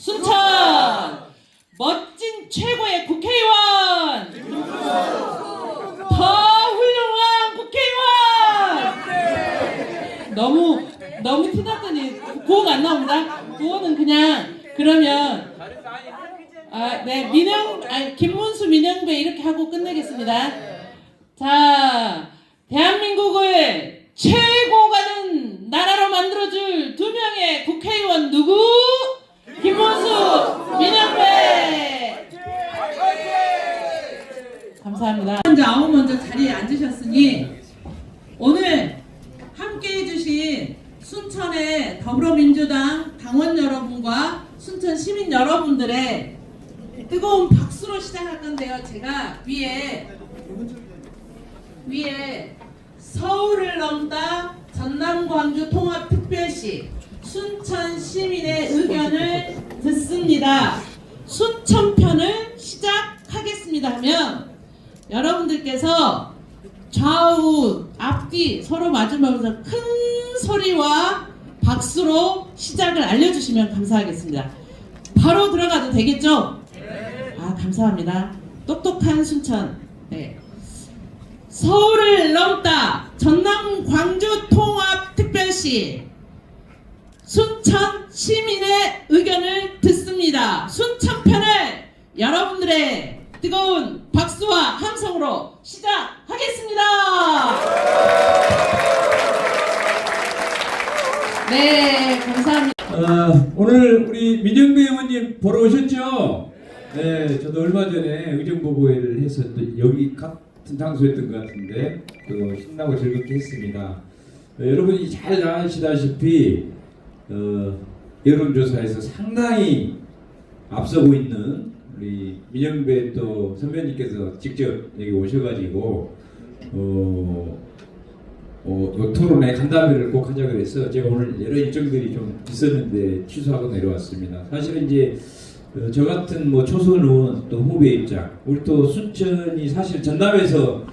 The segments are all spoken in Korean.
순천 멋진 최고의 국회의원 더 훌륭한 국회의원 너무 티났더니 구호가 안 나옵니다. 구호는 그냥 그러면 네 김문수 민영배 이렇게 하고 끝내겠습니다. 자, 대한민국을 최고 가는 나라로 만들어줄 두 명의 국회의원 누구? 김문수, 민영배. 감사합니다. 먼저 자리에 앉으셨으니 오늘 함께 해주신 순천의 더불어민주당 당원 여러분과 순천 시민 여러분들의 뜨거운 박수로 시작할 건데요. 제가 위에 서울을 넘다 전남 광주 통합특별시 순천 시민의 의견을 듣습니다. 순천편을 시작하겠습니다 하면 여러분들께서 좌우 앞뒤 서로 마주보면서 큰 소리와 박수로 시작을 알려주시면 감사하겠습니다. 바로 들어가도 되겠죠? 감사합니다. 똑똑한 순천. 네. 서울을 넘다 전남 광주 통합특별시 순천 시민의 의견을 듣습니다. 순천편을 여러분들의 뜨거운 박수와 함성으로 시작하겠습니다. 네, 감사합니다. 오늘 우리 민영배 의원님 보러 오셨죠? 네, 저도 얼마 전에 의정보고회를 해서 또 여기 같은 장소였던 것 같은데 또 신나고 즐겁게 했습니다. 여러분이 잘 아시다시피 여론조사에서 상당히 앞서고 있는 우리 민영배 또 선배님께서 직접 여기 오셔가지고 토론회 간담회를 꼭 하자 그래서 제가 오늘 여러 일정들이 좀 있었는데 취소하고 내려왔습니다. 사실은 이제 저 같은 초선 의원 또 후배 입장, 우리 또 순천이 사실 전남에서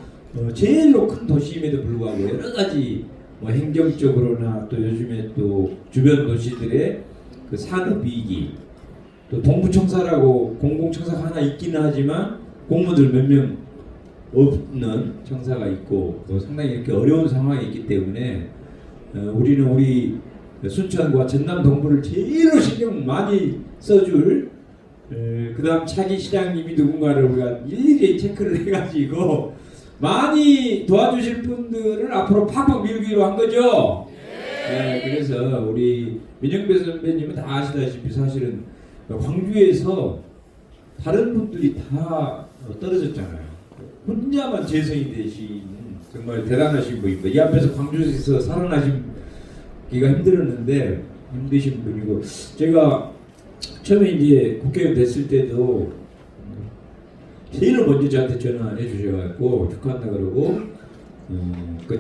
제일로 큰 도시임에도 불구하고 여러 가지 행정적으로나 또 요즘에 또 주변 도시들의 그 산업 위기, 또 동부청사라고 공공청사가 하나 있기는 하지만 공무원들 몇 명 없는 청사가 있고 상당히 이렇게 어려운 상황이 있기 때문에 우리는 우리 순천과 전남 동부를 제일로 신경 많이 써줄 그 다음 차기 시장님이 누군가를 우리가 일일이 체크를 해가지고 많이 도와주실 분들을 앞으로 팍팍 밀기로 한 거죠. 네, 그래서 우리 민영배 선배님은 다 아시다시피 사실은 광주에서 다른 분들이 다 떨어졌잖아요. 혼자만 재선이 되신 정말 대단하신 분입니다. 이 앞에서 광주에서 살아나시기가 힘드신 분이고, 제가 처음에 이제 국회의원 됐을 때도 제일 먼저 저한테 전화해 주셔가지고 축하한다 그러고 그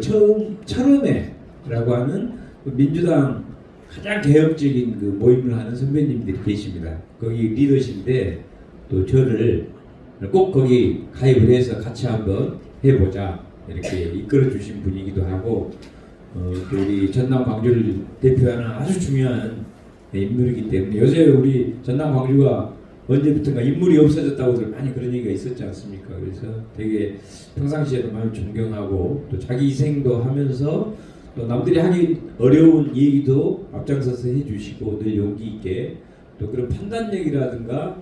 철원회라고 하는 그 민주당 가장 개혁적인 그 모임을 하는 선배님들이 계십니다. 거기 리더신데 또 저를 꼭 거기 가입을 해서 같이 한번 해보자 이렇게 이끌어 주신 분이기도 하고 또 우리 전남 광주를 대표하는 아주 중요한 인물이기 때문에 요새 우리 전남 광주가 언제부턴가 인물이 없어졌다고 많이 그런 얘기가 있었지 않습니까? 그래서 되게 평상시에도 많이 존경하고 또 자기 희생도 하면서 또 남들이 하기 어려운 얘기도 앞장서서 해주시고 늘 용기 있게 또 그런 판단력이라든가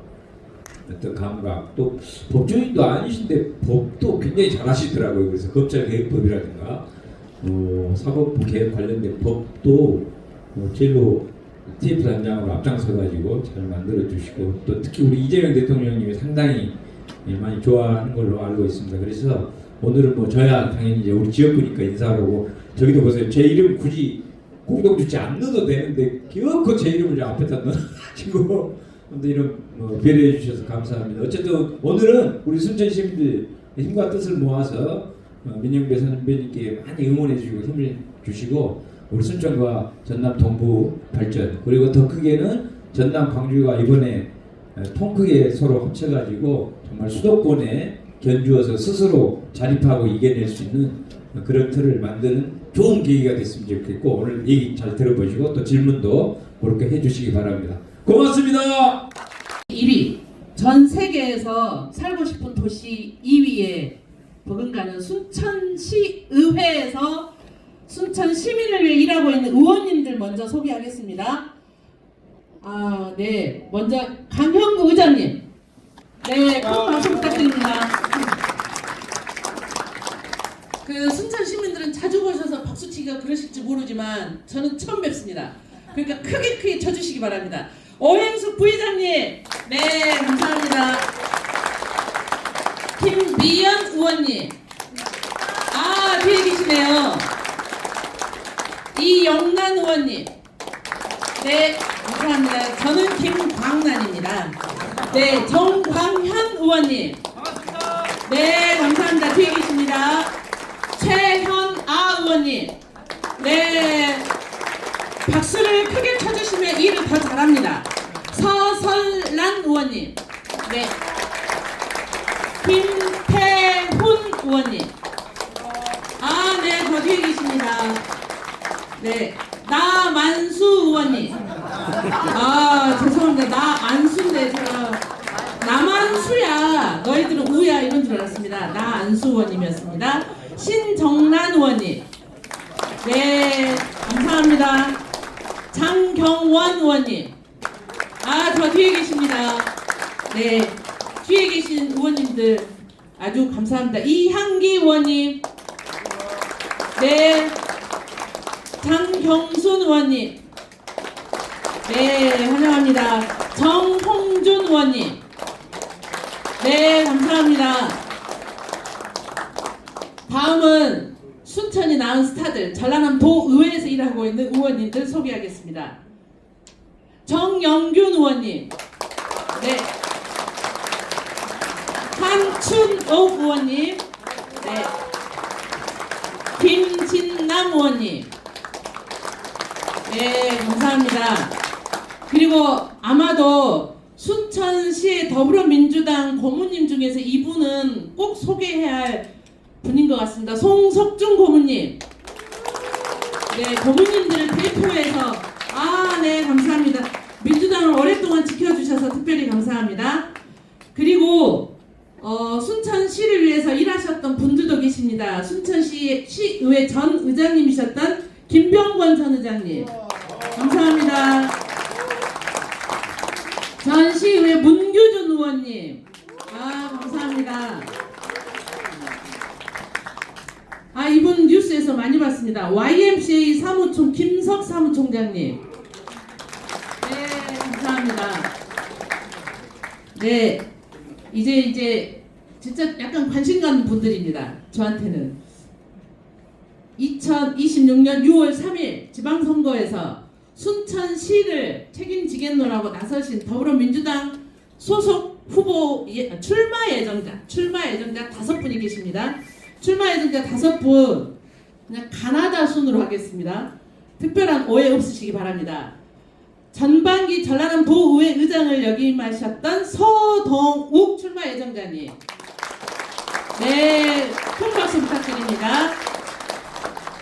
어떤 감각, 또 법조인도 아니신데 법도 굉장히 잘하시더라고요. 그래서 검찰개혁법이라든가 사법부 개혁 관련된 법도 제일로 TF 단장으로 앞장서가지고 잘 만들어주시고 또 특히 우리 이재명 대통령님이 상당히 많이 좋아하는 걸로 알고 있습니다. 그래서 오늘은 저야 당연히 이제 우리 지역구니까 인사를 하고 저기도 보세요. 제 이름 굳이 공동주체 안 넣어도 되는데 기어코 제 이름을 앞에다 넣어가지고 이런 배려해 주셔서 감사합니다. 어쨌든 오늘은 우리 순천 시민들 힘과 뜻을 모아서 민영배 선배님께 많이 응원해 주시고 힘을 주시고 우리 순천과 전남 동부 발전 그리고 더 크게는 전남 광주가 이번에 통 크게 서로 합쳐가지고 정말 수도권에 견주어서 스스로 자립하고 이겨낼 수 있는 그런 틀을 만드는 좋은 계기가 됐으면 좋겠고 오늘 얘기 잘 들어보시고 또 질문도 그렇게 해주시기 바랍니다. 고맙습니다. 1위, 전 세계에서 살고 싶은 도시 2위에 버금가는 순천시의회에서 순천 시민을 위해 일하고 있는 의원님들 먼저 소개하겠습니다. 네, 먼저 강형구 의장님. 네, 큰 박수 부탁드립니다. 그 순천 시민들은 자주 보셔서 박수치기가 그러실지 모르지만 저는 처음 뵙습니다. 그러니까 크게 쳐주시기 바랍니다. 오행숙 부회장님, 네, 감사합니다. 김미연 의원님, 뒤에 계시네요. 이영란 의원님, 네, 감사합니다. 저는 김광란입니다. 네, 정광현 의원님, 네, 감사합니다. 뒤에 계십니다. 최현아 의원님, 네, 박수를 크게 쳐주시면 일을 더 잘합니다. 서설란 의원님, 네, 김태훈 의원님, 네, 저 뒤에 계십니다. 네, 나만수 의원님, 죄송합니다. 나안수인데 제가 나만수야, 너희들은 우야 이런 줄 알았습니다. 나안수 의원님이었습니다. 신정란 의원님, 네, 감사합니다. 장경원 의원님, 저 뒤에 계십니다. 네, 뒤에 계신 의원님들 아주 감사합니다. 이향기 의원님, 네, 장경순 의원님, 네, 환영합니다. 정홍준 의원님, 네, 감사합니다. 다음은 순천이 낳은 스타들, 전라남 도의회에서 일하고 있는 의원님들 소개하겠습니다. 정영균 의원님, 네, 한춘옥 의원님, 네, 김진남 의원님, 네, 감사합니다. 그리고 아마도 순천시의 더불어민주당 고문님 중에서 이분은 꼭 소개해야 할 분인 것 같습니다. 송석중 고문님, 네, 고문님들을 대표해서 네, 감사합니다. 민주당을 오랫동안 지켜주셔서 특별히 감사합니다. 그리고 순천시를 위해서 일하셨던 분들도 계십니다. 순천시 시의회 전 의장님이셨던 김병권 전 의장님, 감사합니다. 전 시의회 문규준 의원님, 감사합니다. 이분 뉴스에서 많이 봤습니다. YMCA 사무총 김석 사무총장님, 네, 감사합니다. 네, 이제 진짜 약간 관심 가는 분들입니다. 저한테는 2026년 6월 3일 지방선거에서 순천시를 책임지겠노라고 나서신 더불어민주당 소속 후보 출마 예정자 5분이 계십니다. 출마 예정자 5분 그냥 가나다 순으로 하겠습니다. 특별한 오해 없으시기 바랍니다. 전반기 전라남 도의회 의장을 역임하셨던 서동욱 출마 예정자님, 네, 큰 박수 부탁드립니다.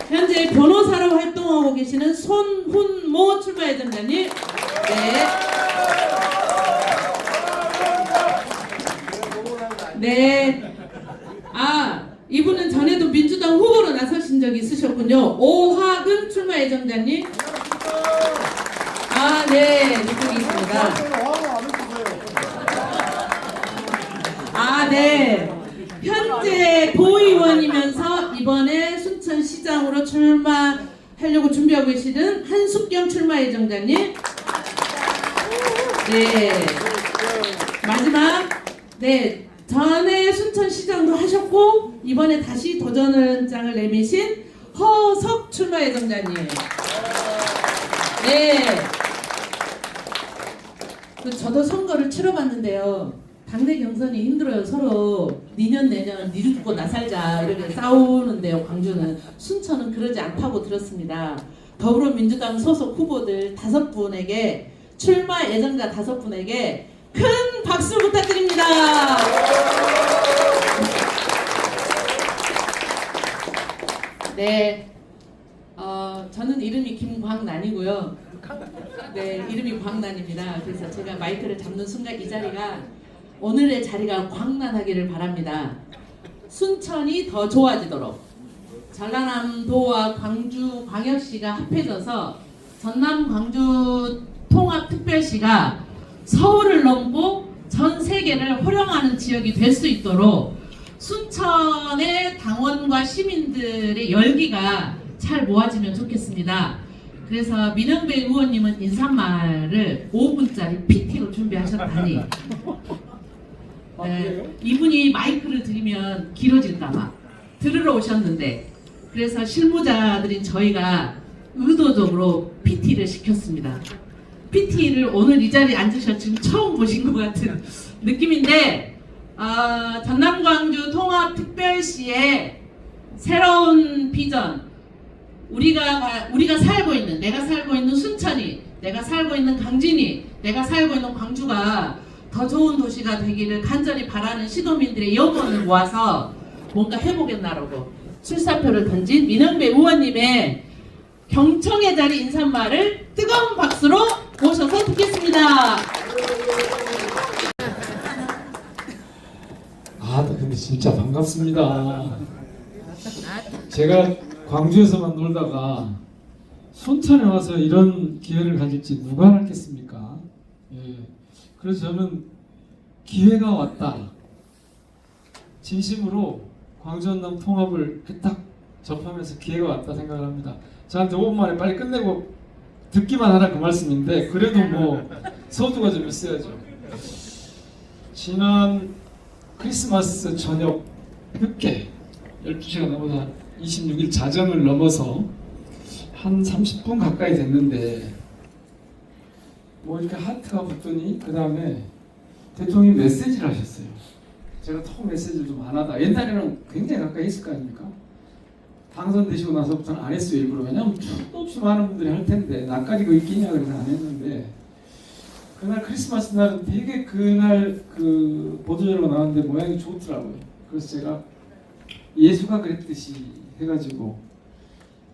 현재 변호사로 활동하고 계시는 손훈모 출마 예정자님, 네, 이분은 전에도 민주당 후보로 나서신 적이 있으셨군요. 오하근 출마 예정자님, 네, 이쪽에 있습니다. 네, 현재 도의원이면서 이번에 순천시장으로 출마하려고 준비하고 계시는 한숙경 출마 예정자님, 네, 마지막, 네, 전에 순천시장도 하셨고 이번에 다시 도전장을 내미신 허석 출마 예정자님, 네, 저도 선거를 치러봤는데요. 당내 경선이 힘들어요. 서로 니년 내년 니 죽고 나 살자 이렇게 싸우는데요. 광주는. 순천은 그러지 않다고 들었습니다. 더불어민주당 소속 후보들 5분에게, 출마 예정자 5분에게 큰 박수 부탁드립니다. 네, 저는 이름이 김광란이고요. 네, 이름이 광란입니다. 그래서 제가 마이크를 잡는 순간 이 자리가 오늘의 자리가 광란하기를 바랍니다. 순천이 더 좋아지도록 전라남도와 광주 광역시가 합해져서 전남 광주 통합특별시가 서울을 넘고 전 세계를 호령하는 지역이 될 수 있도록 순천의 당원과 시민들의 열기가 잘 모아지면 좋겠습니다. 그래서 민영배 의원님은 인사말을 5분짜리 PT로 준비하셨다니 이분이 마이크를 드리면 길어질까봐 들으러 오셨는데 그래서 실무자들인 저희가 의도적으로 PT를 시켰습니다. PT를 오늘 이 자리에 앉으셔서 지금 처음 보신 것 같은 느낌인데 전남광주 통합특별시의 새로운 비전 우리가 살고 있는 내가 살고 있는 순천이 내가 살고 있는 강진이 내가 살고 있는 광주가 더 좋은 도시가 되기를 간절히 바라는 시도민들의 염원을 모아서 뭔가 해보겠나라고 출사표를 던진 민영배 의원님의 경청의 자리 인사말을 뜨거운 박수로 모셔서 듣겠습니다. 근데 진짜 반갑습니다. 제가 광주에서만 놀다가 순천에 와서 이런 기회를 가질지 누가 알았겠습니까? 그래서 저는 기회가 왔다. 진심으로 광주 전남 통합을 딱 접하면서 기회가 왔다 생각을 합니다. 저한테 5분 만에 빨리 끝내고 듣기만 하라 그 말씀인데 그래도 뭐 서두가 좀 있어야죠. 지난 크리스마스 저녁 늦게 12시가 넘어서 26일 자정을 넘어서 한 30분 가까이 됐는데 뭐 이렇게 하트가 붙더니 그 다음에 대통령이 메시지를 하셨어요. 제가 더 메시지를 좀 안 하다 옛날에는 굉장히 가까이 했을 거 아닙니까? 당선되시고 나서부터는 안 했어요. 일부러. 왜냐면 수도 없이 많은 분들이 할 텐데 나까지 그 있겠냐 그래서 안 했는데 그날 크리스마스 날은 되게 그날 그 보도자료가 나왔는데 모양이 좋더라고요. 그래서 제가 예수가 그랬듯이 해가지고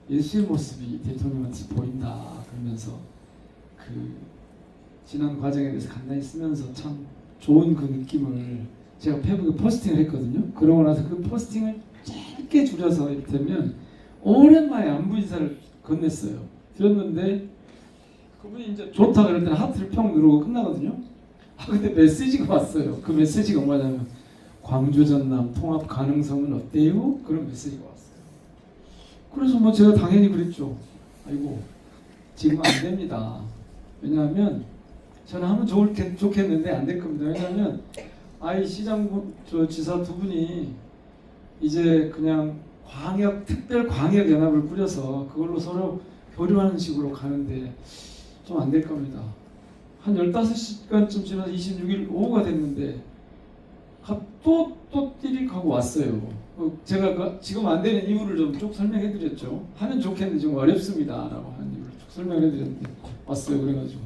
예수의 모습이 대통령한테 보인다 그러면서 그 지난 과정에 대해서 간단히 쓰면서 참 좋은 그 느낌을 제가 페이북에 포스팅을 했거든요. 그러고 나서 그 포스팅을 짧게 줄여서 이를테면 오랜만에 안부 인사를 건넸어요. 들었는데 그분이 이제 좋다 그럴 때는 하트를 평 누르고 끝나거든요. 근데 메시지가 왔어요. 그 메시지가 뭐냐면 광주 전남 통합 가능성은 어때요? 그런 메시지가 왔어요. 그래서 뭐 제가 당연히 그랬죠. 아이고 지금 안 됩니다. 왜냐하면 저는 하면 좋겠는데 안 될 겁니다. 왜냐하면 시장군 저 지사 두 분이 이제 그냥 특별 광역 연합을 꾸려서 그걸로 서로 교류하는 식으로 가는데 좀 안 될 겁니다. 한 15시간쯤 지나서 26일 오후가 됐는데 또 띠릭 하고 왔어요. 제가 지금 안 되는 이유를 좀 쭉 설명해 드렸죠. 하면 좋겠는데 좀 어렵습니다 라고 하는 이유를 쭉 설명해 드렸는데 왔어요. 그래가지고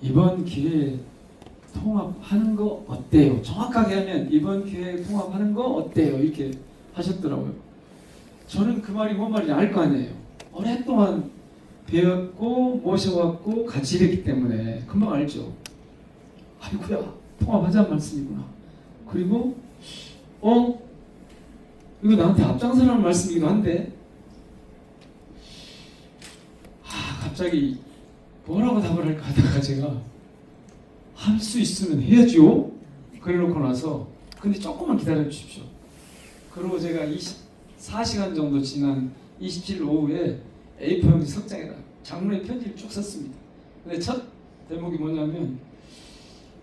이번 기회에 통합하는 거 어때요? 정확하게 하면 이번 기회에 통합하는 거 어때요? 이렇게 하셨더라고요. 저는 그 말이 뭔 말인지 알 거 아니에요. 오랫동안 배웠고 모셔왔고 같이 일했기 때문에 금방 알죠. 아이고야 통합하자는 말씀이구나. 그리고 이거 나한테 앞장서라는 말씀이기도 한데 갑자기 뭐라고 답을 할까 하다가 제가 할 수 있으면 해야죠. 그래놓고 나서 근데 조금만 기다려 주십시오. 그리고 제가 24시간 정도 지난 27일 오후에 A4 용지 석장에다 장문의 편지를 쭉 썼습니다. 근데 첫 대목이 뭐냐면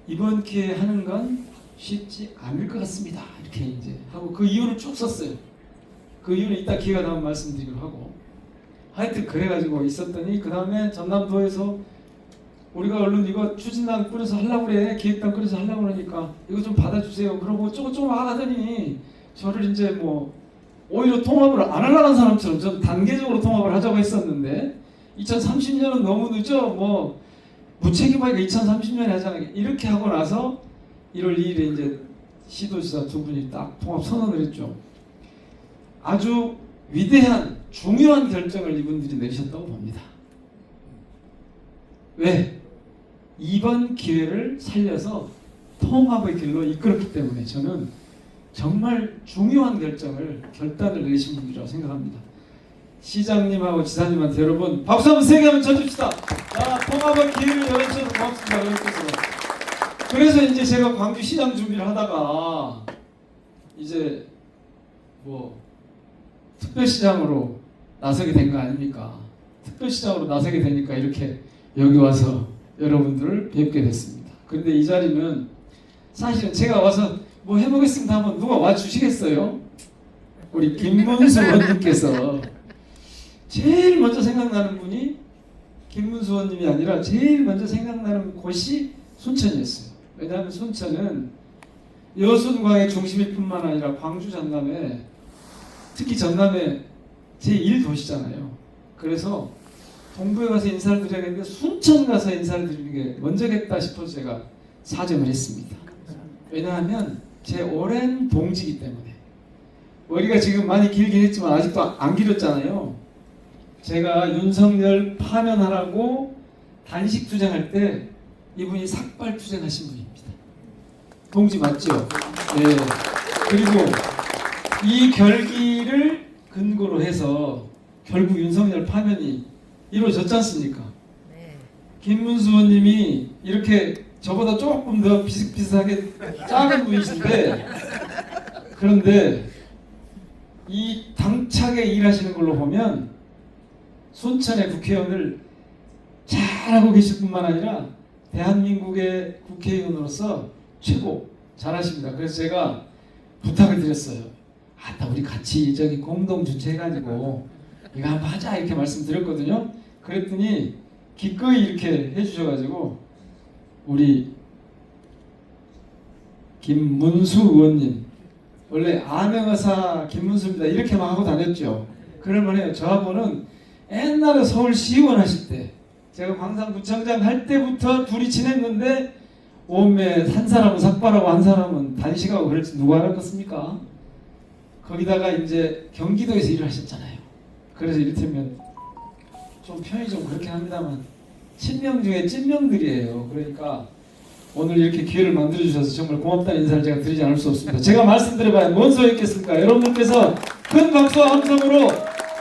이번 기회에 하는 건 쉽지 않을 것 같습니다. 이렇게 이제 하고 그 이유를 쭉 썼어요. 그 이유는 이따 기회가 나면 말씀드리기로 하고 하여튼 그래가지고 있었더니 그 다음에 전남도에서 우리가 얼른 이거 추진단 꾸려서 하려고 그래 기획단 꾸려서 하려고 그러니까 이거 좀 받아주세요. 그러고 조금 하더니 저를 이제 뭐 오히려 통합을 안 하려는 사람처럼 좀 단계적으로 통합을 하자고 했었는데 2030년은 너무 늦어 뭐 무책임하니까 2030년에 하자 이렇게 하고 나서 1월 2일에 이제 시도지사 두 분이 딱 통합 선언을 했죠. 아주 위대한 중요한 결정을 이분들이 내리셨다고 봅니다. 왜? 이번 기회를 살려서 통합의 길로 이끌었기 때문에 저는 정말 중요한 결단을 내리신 분이라고 생각합니다. 시장님하고 지사님한테 여러분 박수 한번 세게 한번 쳐줍시다. 자, 통합의 기회를 열어주셔서 고맙습니다. 그래서 이제 제가 광주시장 준비를 하다가 이제 뭐 특별시장으로 나서게 된 거 아닙니까? 특별시장으로 나서게 되니까 이렇게 여기 와서 여러분들을 뵙게 됐습니다. 그런데 이 자리는 사실은 제가 와서 뭐 해보겠습니다 하면 누가 와주시겠어요? 우리 김문수 의원님께서 제일 먼저 생각나는 분이 김문수 의원님이 아니라 제일 먼저 생각나는 곳이 순천이었어요. 왜냐하면 순천은 여순광의 중심일 뿐만 아니라 광주 전남에 특히 전남의 제1도시잖아요. 그래서 동부에 가서 인사를 드려야겠는데 순천 가서 인사를 드리는 게 먼저겠다 싶어서 제가 사정을 했습니다. 왜냐하면 제 오랜 동지이기 때문에. 머리가 지금 많이 길긴 했지만 아직도 안 길었잖아요. 제가 윤석열 파면하라고 단식 투쟁할 때 이분이 삭발 투쟁하신 분입니다. 동지 맞죠? 네. 그리고 이 결기를 근거로 해서 결국 윤석열 파면이 이루어졌지 않습니까? 네. 김문수 의원님이 이렇게 저보다 조금 더 비슷비슷하게 작은 분이신데 그런데 이 당차게 일하시는 걸로 보면 순천의 국회의원을 잘하고 계실 뿐만 아니라 대한민국의 국회의원으로서 최고 잘하십니다. 그래서 제가 부탁을 드렸어요. 나 우리 같이 저기 공동 주최해가지고 이거 한번 하자 이렇게 말씀드렸거든요. 그랬더니 기꺼이 이렇게 해주셔가지고 우리 김문수 의원님 원래 암행어사 김문수입니다 이렇게 막 하고 다녔죠. 그럴만해요. 저하고는 옛날에 서울시의원 하실 때 제가 광산구청장 할 때부터 둘이 지냈는데 오메 한 사람은 삭발하고 한 사람은 단식하고 그럴지 누가 알았겠습니까? 거기다가 이제 경기도에서 일을 하셨잖아요. 그래서 이를테면 좀 표현이 좀 그렇게 합니다만 친명 중에 찐명들이에요. 그러니까 오늘 이렇게 기회를 만들어 주셔서 정말 고맙다는 인사를 제가 드리지 않을 수 없습니다. 제가 말씀드려봐야 뭔 소리 있겠습니까? 여러분들께서 큰 박수와 함성으로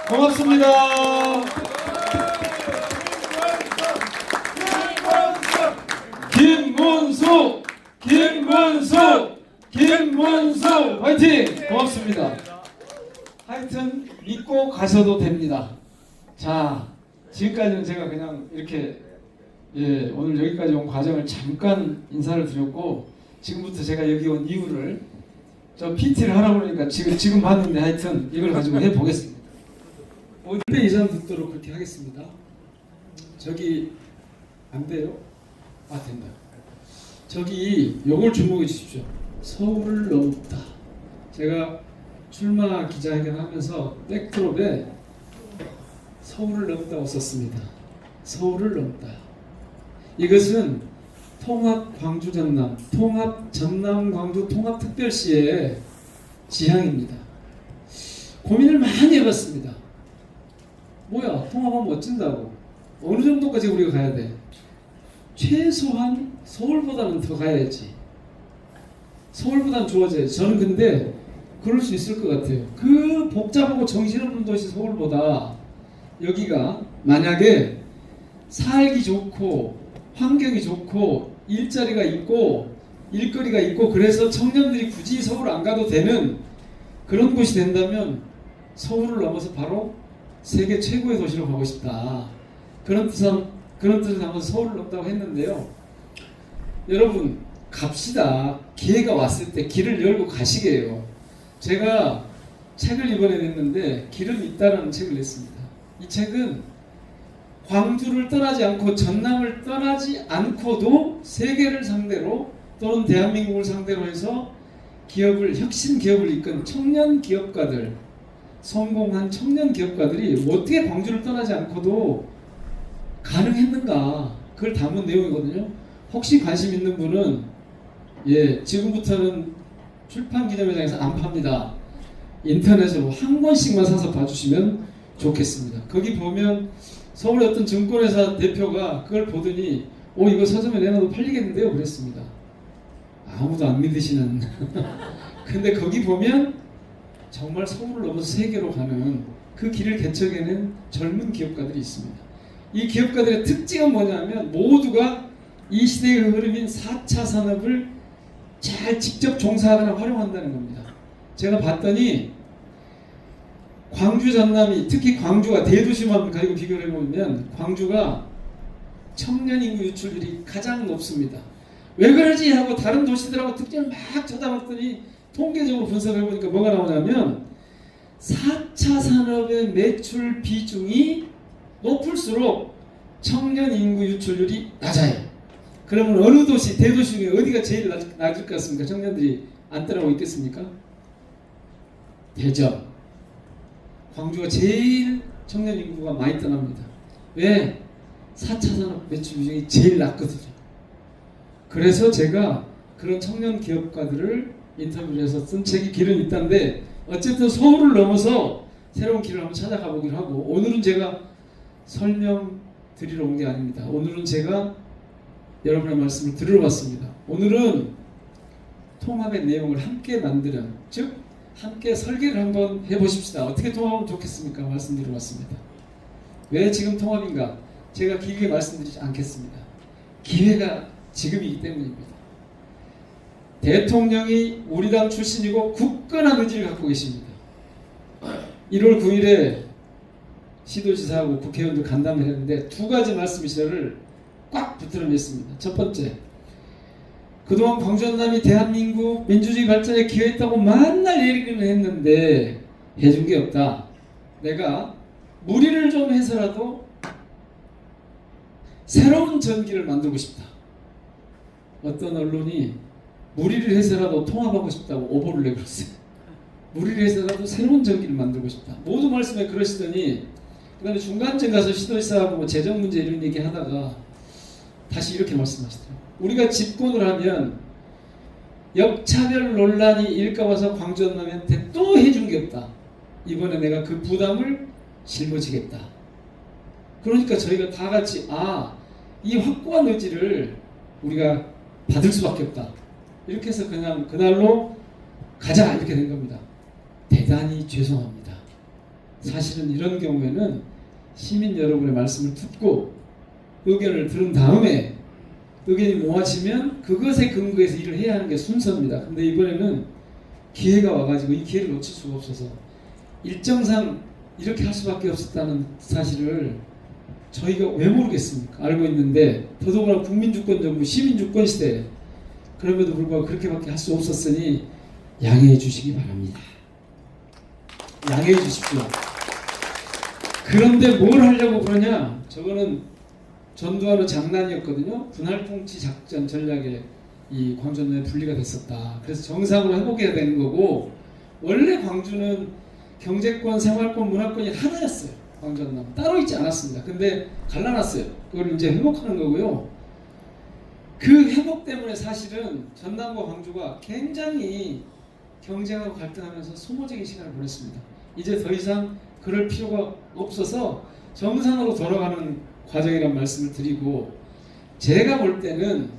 고맙습니다. 김문수! 김문수! 김문수! 화이팅! 고맙습니다. 하여튼 믿고 가셔도 됩니다. 자, 지금까지는 제가 그냥 이렇게 오늘 여기까지 온 과정을 잠깐 인사를 드렸고 지금부터 제가 여기 온 이유를 저 PT를 하라고 그러니까 지금 봤는데 하여튼 이걸 가지고 해보겠습니다. 5대 이상 듣도록 그렇게 하겠습니다. 저기 안 돼요? 된다. 저기 요걸 주목해 주십시오. 서울을 넘다. 제가 출마 기자회견 하면서 백드롭에 서울을 넘다고 썼습니다. 서울을 넘다. 이것은 통합 광주 전남, 통합 전남 광주 통합 특별시의 지향입니다. 고민을 많이 해봤습니다. 뭐야, 통합하면 어쩐다고? 어느 정도까지 우리가 가야 돼? 최소한 서울보다는 더 가야지. 서울보다는 좋아져야지. 저는 근데 그럴 수 있을 것 같아요. 그 복잡하고 정신없는 도시 서울보다 여기가 만약에 살기 좋고 환경이 좋고 일자리가 있고 일거리가 있고 그래서 청년들이 굳이 서울 안 가도 되는 그런 곳이 된다면 서울을 넘어서 바로 세계 최고의 도시로 가고 싶다. 그런 뜻을 담아서 서울을 넘다고 했는데요. 여러분 갑시다. 기회가 왔을 때 길을 열고 가시게요. 제가 책을 이번에 냈는데 길은 있다라는 책을 냈습니다. 이 책은 광주를 떠나지 않고 전남을 떠나지 않고도 세계를 상대로 또는 대한민국을 상대로 해서 혁신 기업을 이끈 청년 기업가들, 성공한 청년 기업가들이 어떻게 광주를 떠나지 않고도 가능했는가 그걸 담은 내용이거든요. 혹시 관심 있는 분은 지금부터는 출판 기념회장에서 안 팝니다. 인터넷으로 한 권씩만 사서 봐주시면 좋겠습니다. 거기 보면 서울의 어떤 증권회사 대표가 그걸 보더니 이거 서점에 내놔도 팔리겠는데요 그랬습니다. 아무도 안 믿으시는 근데 거기 보면 정말 서울을 넘어서 세계로 가는 그 길을 개척해낸 젊은 기업가들이 있습니다. 이 기업가들의 특징은 뭐냐면 모두가 이 시대의 흐름인 4차 산업을 잘 직접 종사하거나 활용한다는 겁니다. 제가 봤더니 광주 전남이 특히 광주가 대도시만 가지고 비교를 해보면 광주가 청년 인구 유출률이 가장 높습니다. 왜 그러지 하고 다른 도시들하고 특징을 막 쳐다봤더니 통계적으로 분석해보니까 뭐가 나오냐면 4차 산업의 매출 비중이 높을수록 청년 인구 유출률이 낮아요. 그러면 어느 도시, 대도시 중에 어디가 제일 낮을 것 같습니까? 청년들이 안 따라오고 있겠습니까? 대전. 광주가 제일 청년 인구가 많이 떠납니다. 왜? 4차 산업 매출 비중이 제일 낮거든요. 그래서 제가 그런 청년 기업가들을 인터뷰를 해서 쓴 책이 길은 있다는데 어쨌든 서울을 넘어서 새로운 길을 한번 찾아가 보기로 하고 오늘은 제가 설명드리러 온 게 아닙니다. 오늘은 제가 여러분의 말씀을 들으러 왔습니다. 오늘은 통합의 내용을 함께 만드는 즉 함께 설계를 한번 해보십시다. 어떻게 통합하면 좋겠습니까? 말씀드리러 왔습니다. 왜 지금 통합인가? 제가 길게 말씀드리지 않겠습니다. 기회가 지금이기 때문입니다. 대통령이 우리 당 출신이고 굳건한 의지를 갖고 계십니다. 1월 9일에 시도지사하고 국회의원들 간담회를 했는데 두 가지 말씀을 꽉 붙들어 냈습니다. 첫 번째, 그동안 광주 전남이 대한민국 민주주의 발전에 기여했다고 만날 얘기를 했는데 해준 게 없다. 내가 무리를 좀 해서라도 새로운 전기를 만들고 싶다. 어떤 언론이 무리를 해서라도 통합하고 싶다고 오보를 내걸었어요. 무리를 해서라도 새로운 전기를 만들고 싶다. 모두 말씀에 그러시더니 그 다음에 중간쯤 가서 시도지사하고 뭐 재정 문제 이런 얘기 하다가 다시 이렇게 말씀하시더라고요. 우리가 집권을 하면 역차별 논란이 일까봐서 광주 전남한테 또 해준 게 없다. 이번에 내가 그 부담을 짊어지겠다. 그러니까 저희가 다 같이 이 확고한 의지를 우리가 받을 수밖에 없다. 이렇게 해서 그냥 그날로 가자 이렇게 된 겁니다. 대단히 죄송합니다. 사실은 이런 경우에는 시민 여러분의 말씀을 듣고 의견을 들은 다음에 의견이 모아지면 그것에 근거해서 일을 해야 하는 게 순서입니다. 근데 이번에는 기회가 와가지고 이 기회를 놓칠 수가 없어서 일정상 이렇게 할 수밖에 없었다는 사실을 저희가 왜 모르겠습니까? 알고 있는데 더더구나 국민주권정부 시민주권시대 그럼에도 불구하고 그렇게밖에 할 수 없었으니 양해해 주시기 바랍니다. 양해해 주십시오. 그런데 뭘 하려고 그러냐? 저거는 전두환의 장난이었거든요. 분할통치 작전 전략에 이 광주는 분리가 됐었다. 그래서 정상으로 회복해야 되는 거고 원래 광주는 경제권, 생활권, 문화권이 하나였어요. 광주 전남 따로 있지 않았습니다. 근데 갈라놨어요. 그걸 이제 회복하는 거고요. 그 회복 때문에 사실은 전남과 광주가 굉장히 경쟁하고 갈등하면서 소모적인 시간을 보냈습니다. 이제 더 이상 그럴 필요가 없어서 정상으로 돌아가는 과정이라는 말씀을 드리고 제가 볼 때는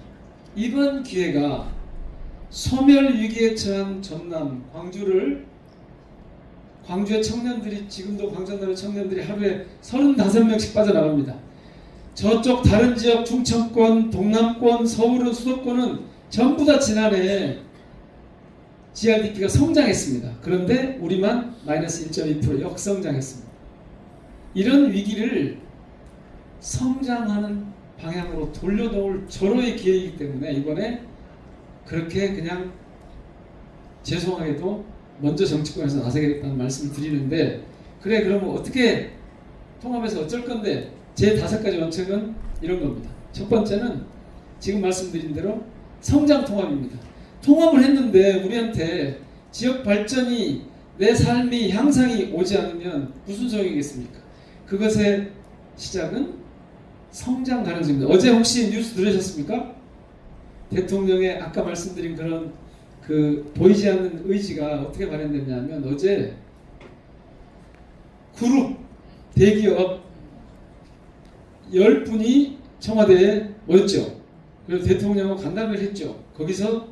이번 기회가 소멸 위기에 처한 전남, 광주의 청년들이 지금도 광주 전남의 청년들이 하루에 35명씩 빠져나갑니다. 저쪽 다른 지역 충청권, 동남권, 서울은 수도권은 전부 다 지난해 GRDP가 성장했습니다. 그런데 우리만 마이너스 1.2% 역성장했습니다. 이런 위기를 성장하는 방향으로 돌려놓을 절호의 기회이기 때문에 이번에 그렇게 그냥 죄송하게도 먼저 정치권에서 나서겠다는 말씀을 드리는데 그래 그러면 어떻게 통합해서 어쩔 건데 제 5가지 원칙은 이런 겁니다. 첫 번째는 지금 말씀드린 대로 성장 통합입니다. 통합을 했는데 우리한테 지역 발전이 내 삶이 향상이 오지 않으면 무슨 소용이겠습니까? 그것의 시작은 성장 가능성입니다. 어제 혹시 뉴스 들으셨습니까? 대통령의 아까 말씀드린 그런 그 보이지 않는 의지가 어떻게 발현됐냐면 어제 그룹 대기업 10분이 청와대에 모였죠. 그리고 대통령하고 간담회를 했죠. 거기서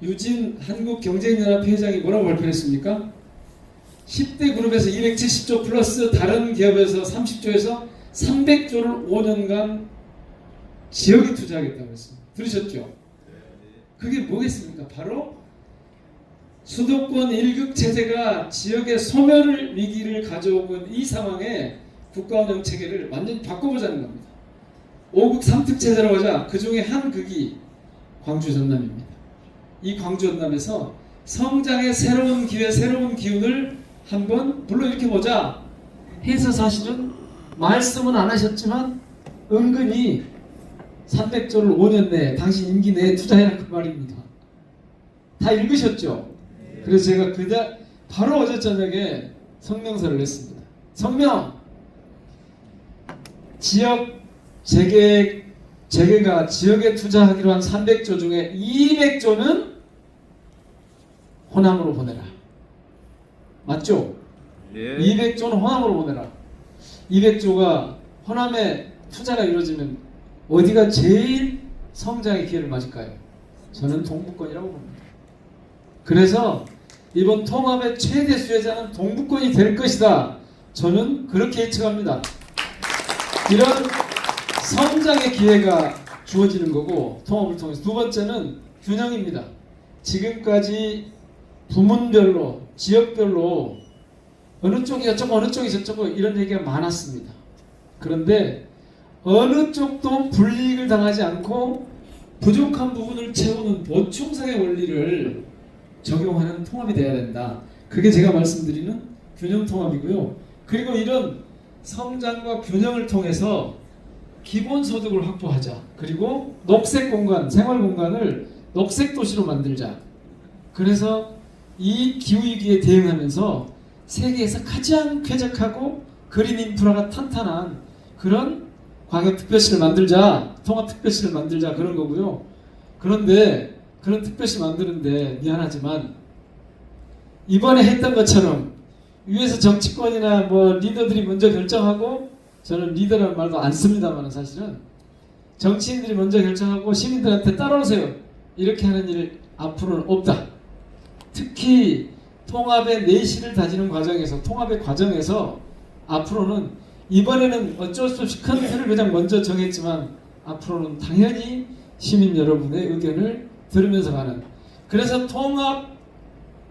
유진 한국경제인연합회 회장이 뭐라고 발표했습니까? 10대 그룹에서 270조 플러스 다른 기업에서 30조에서 300조를 5년간 지역에 투자하겠다고 했습니다. 들으셨죠? 그게 뭐겠습니까? 바로 수도권 1극 체제가 지역의 소멸 위기를 가져오는 이 상황에 국가운영 체계를 완전히 바꿔보자는 겁니다. 5극 3특 체제라고 하자 그 중에 한 극이 광주 전남입니다. 이 광주 전남에서 성장의 새로운 기회, 새로운 기운을 한번 불러일으켜보자 해서 사실은 말씀은 안 하셨지만 은근히 300조를 5년 내에 당신 임기 내에 투자해라 그 말입니다. 다 읽으셨죠? 그래서 제가 바로 어제 저녁에 성명서를 냈습니다. 성명! 지역 재계가 지역에 투자하기로 한 300조 중에 200조는 호남으로 보내라. 맞죠? 예. 200조는 호남으로 보내라. 200조가 호남에 투자가 이루어지면 어디가 제일 성장의 기회를 맞을까요? 저는 동북권이라고 봅니다. 그래서 이번 통합의 최대 수혜자는 동북권이 될 것이다. 저는 그렇게 예측합니다. 이런 성장의 기회가 주어지는 거고 통합을 통해서 두 번째는 균형입니다. 지금까지 부문별로 지역별로 어느 쪽이 어쩌고 어느 쪽이 저쩌고 이런 얘기가 많았습니다. 그런데 어느 쪽도 불이익을 당하지 않고 부족한 부분을 채우는 보충성의 원리를 적용하는 통합이 돼야 된다. 그게 제가 말씀드리는 균형 통합이고요. 그리고 이런 성장과 균형을 통해서 기본소득을 확보하자. 그리고 녹색 공간, 생활 공간을 녹색 도시로 만들자. 그래서 이 기후위기에 대응하면서 세계에서 가장 쾌적하고 그린 인프라가 탄탄한 그런 광역특별시를 만들자. 통합특별시를 만들자. 그런 거고요. 그런데 그런 특별시 만드는데 미안하지만 이번에 했던 것처럼 위에서 정치권이나 뭐 리더들이 먼저 결정하고 저는 리더라는 말도 안 씁니다만 사실은 정치인들이 먼저 결정하고 시민들한테 따라오세요. 이렇게 하는 일 앞으로는 없다. 특히 통합의 내실을 다지는 과정에서 통합의 과정에서 앞으로는 이번에는 어쩔 수 없이 큰 틀을 그냥 먼저 정했지만 앞으로는 당연히 시민 여러분의 의견을 들으면서 가는 그래서 통합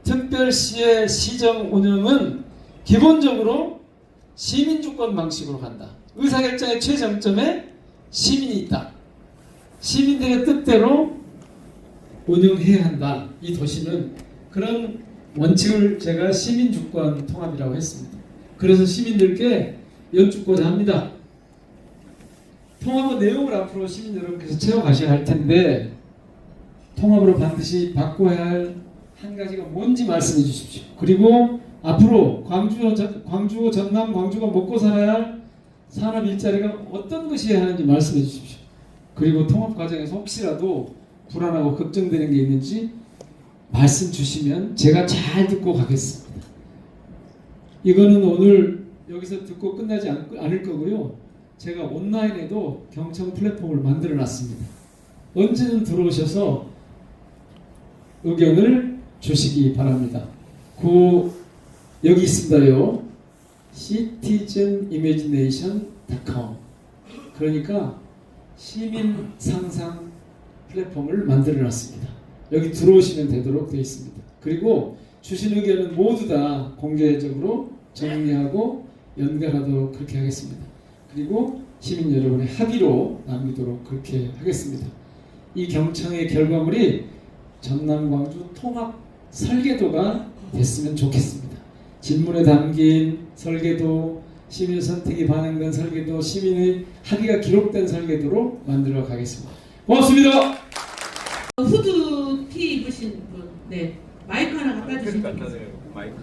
특별시의 시정 운영은 기본적으로 시민주권 방식으로 간다. 의사결정의 최정점에 시민이 있다. 시민들의 뜻대로 운영해야 한다. 이 도시는 그런 원칙을 제가 시민주권 통합이라고 했습니다. 그래서 시민들께 여쭙고자 합니다. 통합의 내용을 앞으로 시민 여러분께서 채워가셔야 할 텐데 통합으로 반드시 바꿔야 할 한 가지가 뭔지 말씀해 주십시오. 그리고 앞으로 광주, 전남, 광주가 먹고 살아야 할 산업 일자리가 어떤 것이어야 하는지 말씀해 주십시오. 그리고 통합 과정에서 혹시라도 불안하고 걱정되는 게 있는지 말씀 주시면 제가 잘 듣고 가겠습니다. 이거는 오늘 여기서 듣고 끝나지 않을 거고요. 제가 온라인에도 경청 플랫폼을 만들어 놨습니다. 언제든 들어오셔서 의견을 주시기 바랍니다. 여기 있습니다요. citizenimagination.com 그러니까 시민 상상 플랫폼을 만들어 놨습니다. 여기 들어오시면 되도록 되어 있습니다. 그리고 주신 의견은 모두 다 공개적으로 정리하고 연결하도록 그렇게 하겠습니다. 그리고 시민 여러분의 합의로 남기도록 그렇게 하겠습니다. 이 경청의 결과물이 전남 광주 통합 설계도가 됐으면 좋겠습니다. 질문에 담긴 설계도, 시민 선택이 반영된 설계도, 시민의 합의가 기록된 설계도로 만들어 가겠습니다. 고맙습니다. 후드티 입으신 분, 네, 마이크 하나 갖다 주시면 되겠습니다. 마이크.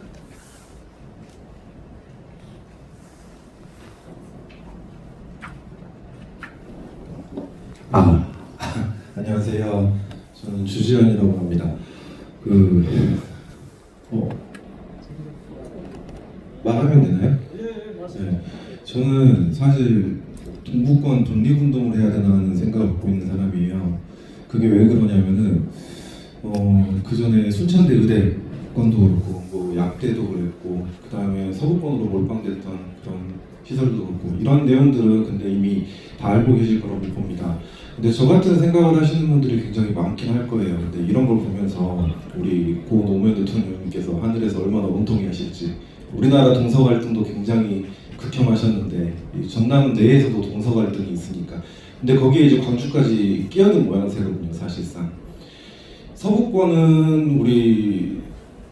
안녕하세요. 저는 주지현이라고 합니다. 말하면 되나요? 네. 저는 사실 동북권 독립운동을 해야 되나 하는 생각을 갖고 있는 사람이에요. 그게 왜 그러냐면은 그 전에 순천대 의대 건도 그렇고 뭐 약대도 그랬고 그 다음에 서구권으로 몰빵됐던 그런 시설도 그렇고 이런 내용들은 근데 이미 다 알고 계실 거라고 봅니다. 근데 저 같은 생각을 하시는 분들이 굉장히 많긴 할 거예요. 근데 이런 걸 보면서 우리 고 노무현 대통령님께서 하늘에서 얼마나 원통해하실지 우리나라 동서 갈등도 굉장히 극혐하셨는데 이 전남 내에서도 동서 갈등이 있으니까 근데 거기에 이제 광주까지 끼어든 모양새거든요. 사실상 서구권은 우리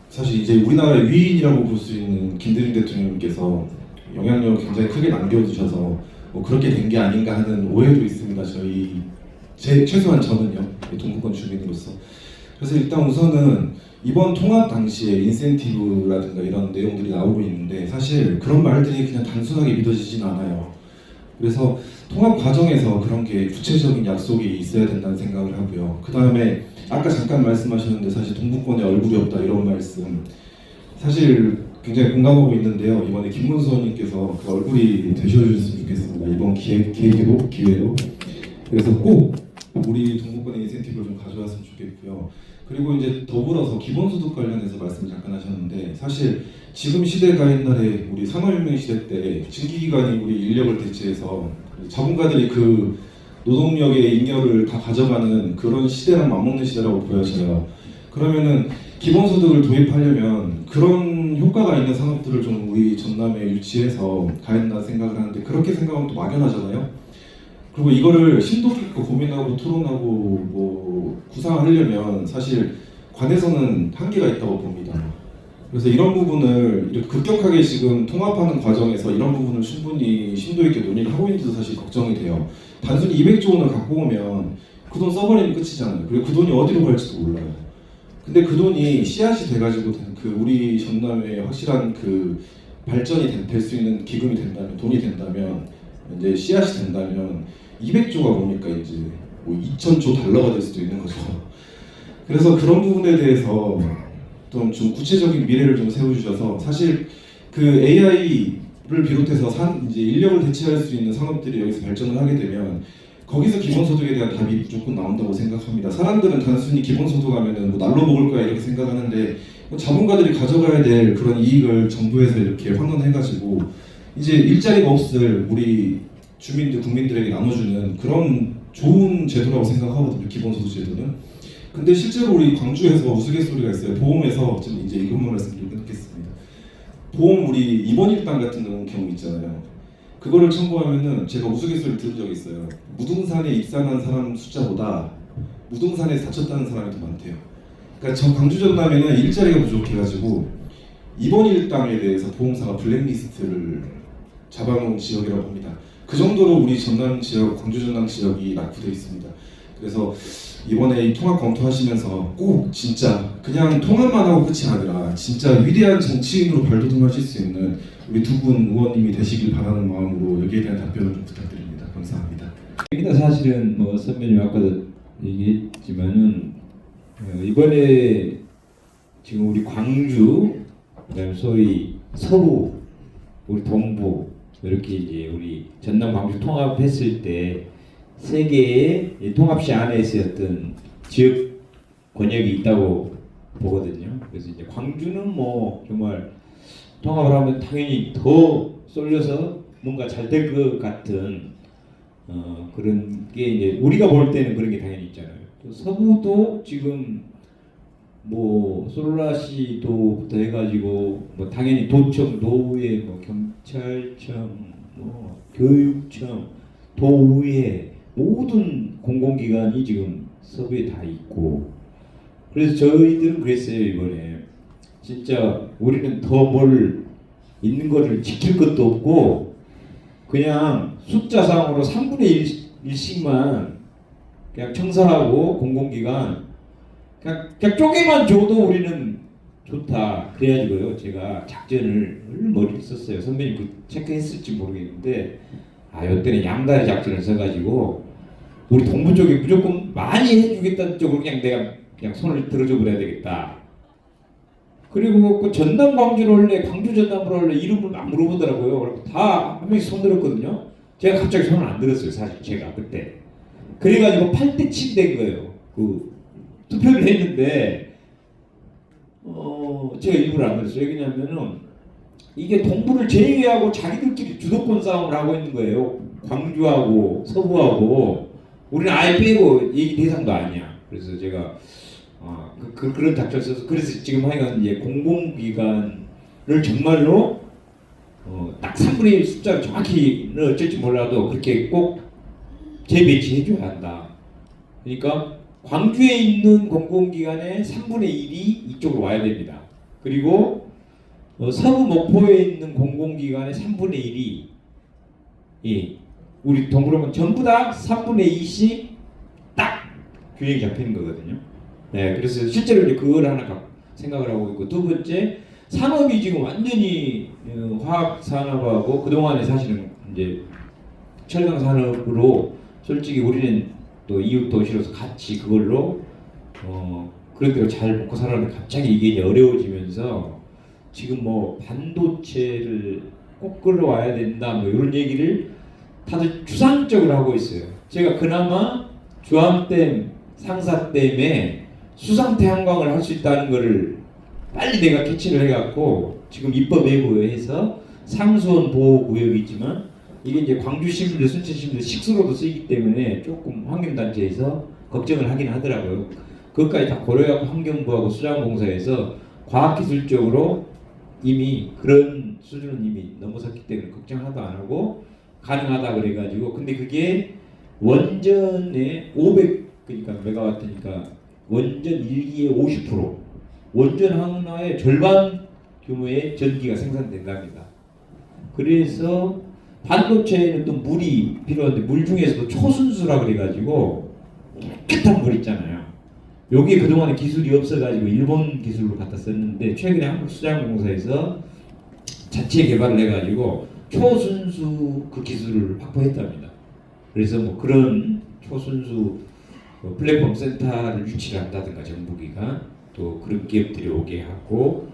사실 이제 우리나라의 위인이라고 볼 수 있는 김대중 대통령님께서 영향력을 굉장히 크게 남겨두셔서 뭐 그렇게 된 게 아닌가 하는 오해도 있습니다. 최소한 저는요, 동북권 주민으로서. 그래서 일단 우선은 이번 통합 당시에 인센티브라든가 이런 내용들이 나오고 있는데 사실 그런 말들이 그냥 단순하게 믿어지진 않아요. 그래서 통합 과정에서 그런 게 구체적인 약속이 있어야 된다는 생각을 하고요. 그 다음에 아까 잠깐 말씀하셨는데 사실 동북권에 얼굴이 없다 이런 말씀 사실 굉장히 공감하고 있는데요. 이번에 김문수 의원님께서 그 얼굴이 되셔주셨으면 좋겠습니다. 이번 기회로. 그래서 꼭 우리 동북권의 인센티브를 좀 가져왔으면 좋겠고요. 그리고 이제 더불어서 기본소득 관련해서 말씀을 잠깐 하셨는데 사실 지금 시대가 옛날에 우리 산업혁명 시대 때 증기기관이 우리 인력을 대체해서 자본가들이 그 노동력의 잉여를 다 가져가는 그런 시대랑 맞먹는 시대라고 보여져요. 그러면은 기본소득을 도입하려면 그런 효과가 있는 산업들을 좀 우리 전남에 유치해서 가야 된다는 생각을 하는데 그렇게 생각하면 또 막연하잖아요. 그리고 이거를 심도 깊고 고민하고 토론하고 뭐 구상하려면 사실 관에서는 한계가 있다고 봅니다. 그래서 이런 부분을 이렇게 급격하게 지금 통합하는 과정에서 이런 부분을 충분히 심도 있게 논의를 하고 있는지도 사실 걱정이 돼요. 단순히 200조 원을 갖고 오면 그 돈 써버리면 끝이잖아요. 그리고 그 돈이 어디로 갈지도 몰라요. 근데 그 돈이 씨앗이 돼가지고 그 우리 전남에 확실한 그 발전이 될 수 있는 기금이 된다면, 돈이 된다면, 이제 씨앗이 된다면 200조가 뭡니까 이제 뭐 2,000조 달러가 될 수도 있는 거죠. 그래서 그런 부분에 대해서 좀 구체적인 미래를 좀 세워주셔서 사실 그 AI를 비롯해서 이제 인력을 대체할 수 있는 산업들이 여기서 발전을 하게 되면 거기서 기본소득에 대한 답이 무조건 나온다고 생각합니다. 사람들은 단순히 기본소득 하면은 뭐 날로 먹을 거야 이렇게 생각하는데 자본가들이 가져가야 될 그런 이익을 정부에서 이렇게 환원해가지고 이제 일자리가 없을 우리 주민들, 국민들에게 나눠주는 그런 좋은 제도라고 생각하거든요. 기본소득 제도는. 근데 실제로 우리 광주에서 우스갯소리가 있어요. 보험에서 좀 이제 이것만 말씀드리고 끊겠습니다. 보험 우리 입원 일당 같은 경우 있잖아요. 그거를 첨부하면은 제가 우스갯소리 들은 적이 있어요. 무등산에 입산한 사람 숫자보다 무등산에 다쳤다는 사람이 더 많대요. 그러니까 저 광주 전남에는 일자리가 부족해가지고 입원 일당에 대해서 보험사가 블랙리스트를 잡아놓은 지역이라고 합니다. 그 정도로 우리 전남 지역, 광주 전남 지역이 낙후되어 있습니다. 그래서 이번에 이 통합 검토하시면서 꼭 진짜 그냥 통합만 하고 끝이 아니라 진짜 위대한 정치인으로 발돋움하실 수 있는 우리 두 분 의원님이 되시길 바라는 마음으로 여기에 대한 답변을 좀 부탁드립니다. 감사합니다. 사실은 뭐 선배님 아까도 얘기했지만은 이번에 지금 우리 광주, 그다음에 소위 서부, 우리 동부 이렇게 이제 우리 전남 광주 통합했을 때 세 개의 통합시 안에서 어떤 지역 권역이 있다고 보거든요. 그래서 이제 광주는 뭐 정말 통합을 하면 당연히 더 쏠려서 뭔가 잘 될 것 같은 그런 게 이제 우리가 볼 때는 그런 게 당연히 있잖아요. 또 서부도 지금 뭐 솔라시도부터 해가지고 뭐 당연히 도청, 노회, 뭐 경찰청, 뭐 교육청, 도의회 모든 공공기관이 지금 서부에 다 있고 그래서 저희들은 그랬어요. 이번에 진짜 우리는 더 뭘 있는 거를 지킬 것도 없고 그냥 숫자상으로 3분의 1씩만 그냥 청사하고 공공기관 그냥 쪼개만 줘도 우리는 좋다 그래가지고요. 제가 작전을 머리를 썼어요. 선배님 그 체크했을지 모르겠는데 이때는 양다리 작전을 써가지고 우리 동부 쪽에 무조건 많이 해주겠다는 쪽으로 그냥 내가 그냥 손을 들어줘 버려야 되겠다. 그리고 그 전남 광주로 할래, 광주 전남으로 할래 이름을 막 물어보더라고요. 그래서 다 한 명씩 손 들었거든요. 제가 갑자기 손을 안 들었어요. 사실 제가 그때. 그래가지고 8대 7 된 거예요. 그 투표를 했는데 제가 일부러 안 들었어요. 왜냐면은 이게 동부를 제외하고 자기들끼리 주도권 싸움을 하고 있는 거예요. 광주하고 서부하고 우리는 아예 빼고 얘기 대상도 아니야. 그래서 제가 그런 작전 써서 그래서 지금 하여간 이제 공공기관을 정말로 딱 3분의 1 숫자를 정확히는 어쩔지 몰라도 그렇게 꼭 재배치해 줘야 한다. 그러니까 광주에 있는 공공기관의 3분의 1이 이쪽으로 와야 됩니다. 그리고 서부 목포에 있는 공공기관의 3분의 1이 우리 동부로는 전부 다 3분의 2씩 딱 균형이 잡히는 거거든요. 네, 그래서 실제로 이제 그걸 하나 생각을 하고 있고, 두 번째 산업이 지금 완전히 화학 산업하고 그 동안에 사실은 이제 철강 산업으로 솔직히 우리는 또 이웃 도시로서 같이 그걸로 그런 대로 잘 먹고 살았는데 갑자기 이게 이제 어려워지면서 지금 뭐 반도체를 꼭 끌어와야 된다 뭐 이런 얘기를 다들 추상적으로 하고 있어요. 제가 그나마 주암댐, 상사댐에 수상 태양광을 할 수 있다는 거를 빨리 내가 캐치를 해갖고 지금 입법 예고해서 상수원 보호구역이지만 이게 이제 광주시민들, 순천시민들 식수로도 쓰이기 때문에 조금 환경단체에서 걱정을 하긴 하더라고요. 그것까지 다 고려하고 환경부하고 수자원공사에서 과학기술적으로 이미 그런 수준은 이미 넘어섰기 때문에 걱정 하나도 안 하고 가능하다 그래가지고, 근데 그게 원전의 500 그러니까 메가와트니까 원전 1기의 50%, 원전 하나의 절반 규모의 전기가 생산된답니다. 그래서 반도체에는 또 물이 필요한데 물 중에서도 초순수라 그래가지고 깨끗한 물 있잖아요. 여기에 그동안에 기술이 없어가지고 일본 기술로 갖다 썼는데 최근에 한국수자원공사에서 자체 개발을 해가지고 초순수 그 기술을 확보했답니다. 그래서 뭐 그런 초순수 플랫폼 센터를 유치를 한다든가 정부기관 또 그런 기업들이 오게 하고,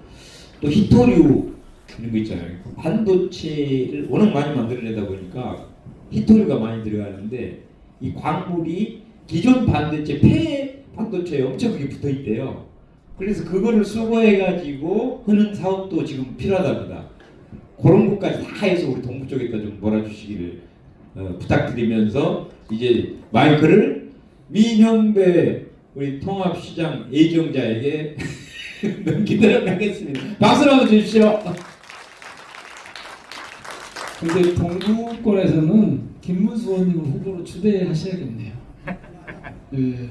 또 히토류 이런 거 있잖아요. 반도체를 워낙 많이 만들어내다 보니까 히토류가 많이 들어가는데 이 광물이 기존 반도체 폐 반도체에 엄청 크게 붙어 있대요. 그래서 그거를 수거해가지고 하는 사업도 지금 필요하답니다. 그런 것까지 다 해서 우리 동부 쪽에다 좀 몰아주시기를 부탁드리면서 이제 마이크를 민형배 우리 통합시장 예정자에게 넘기도록 하겠습니다. 박수를 한번 주십시오. 근데 동부권에서는 김문수 의원님을 후보로 추대하셔야겠네요. 네,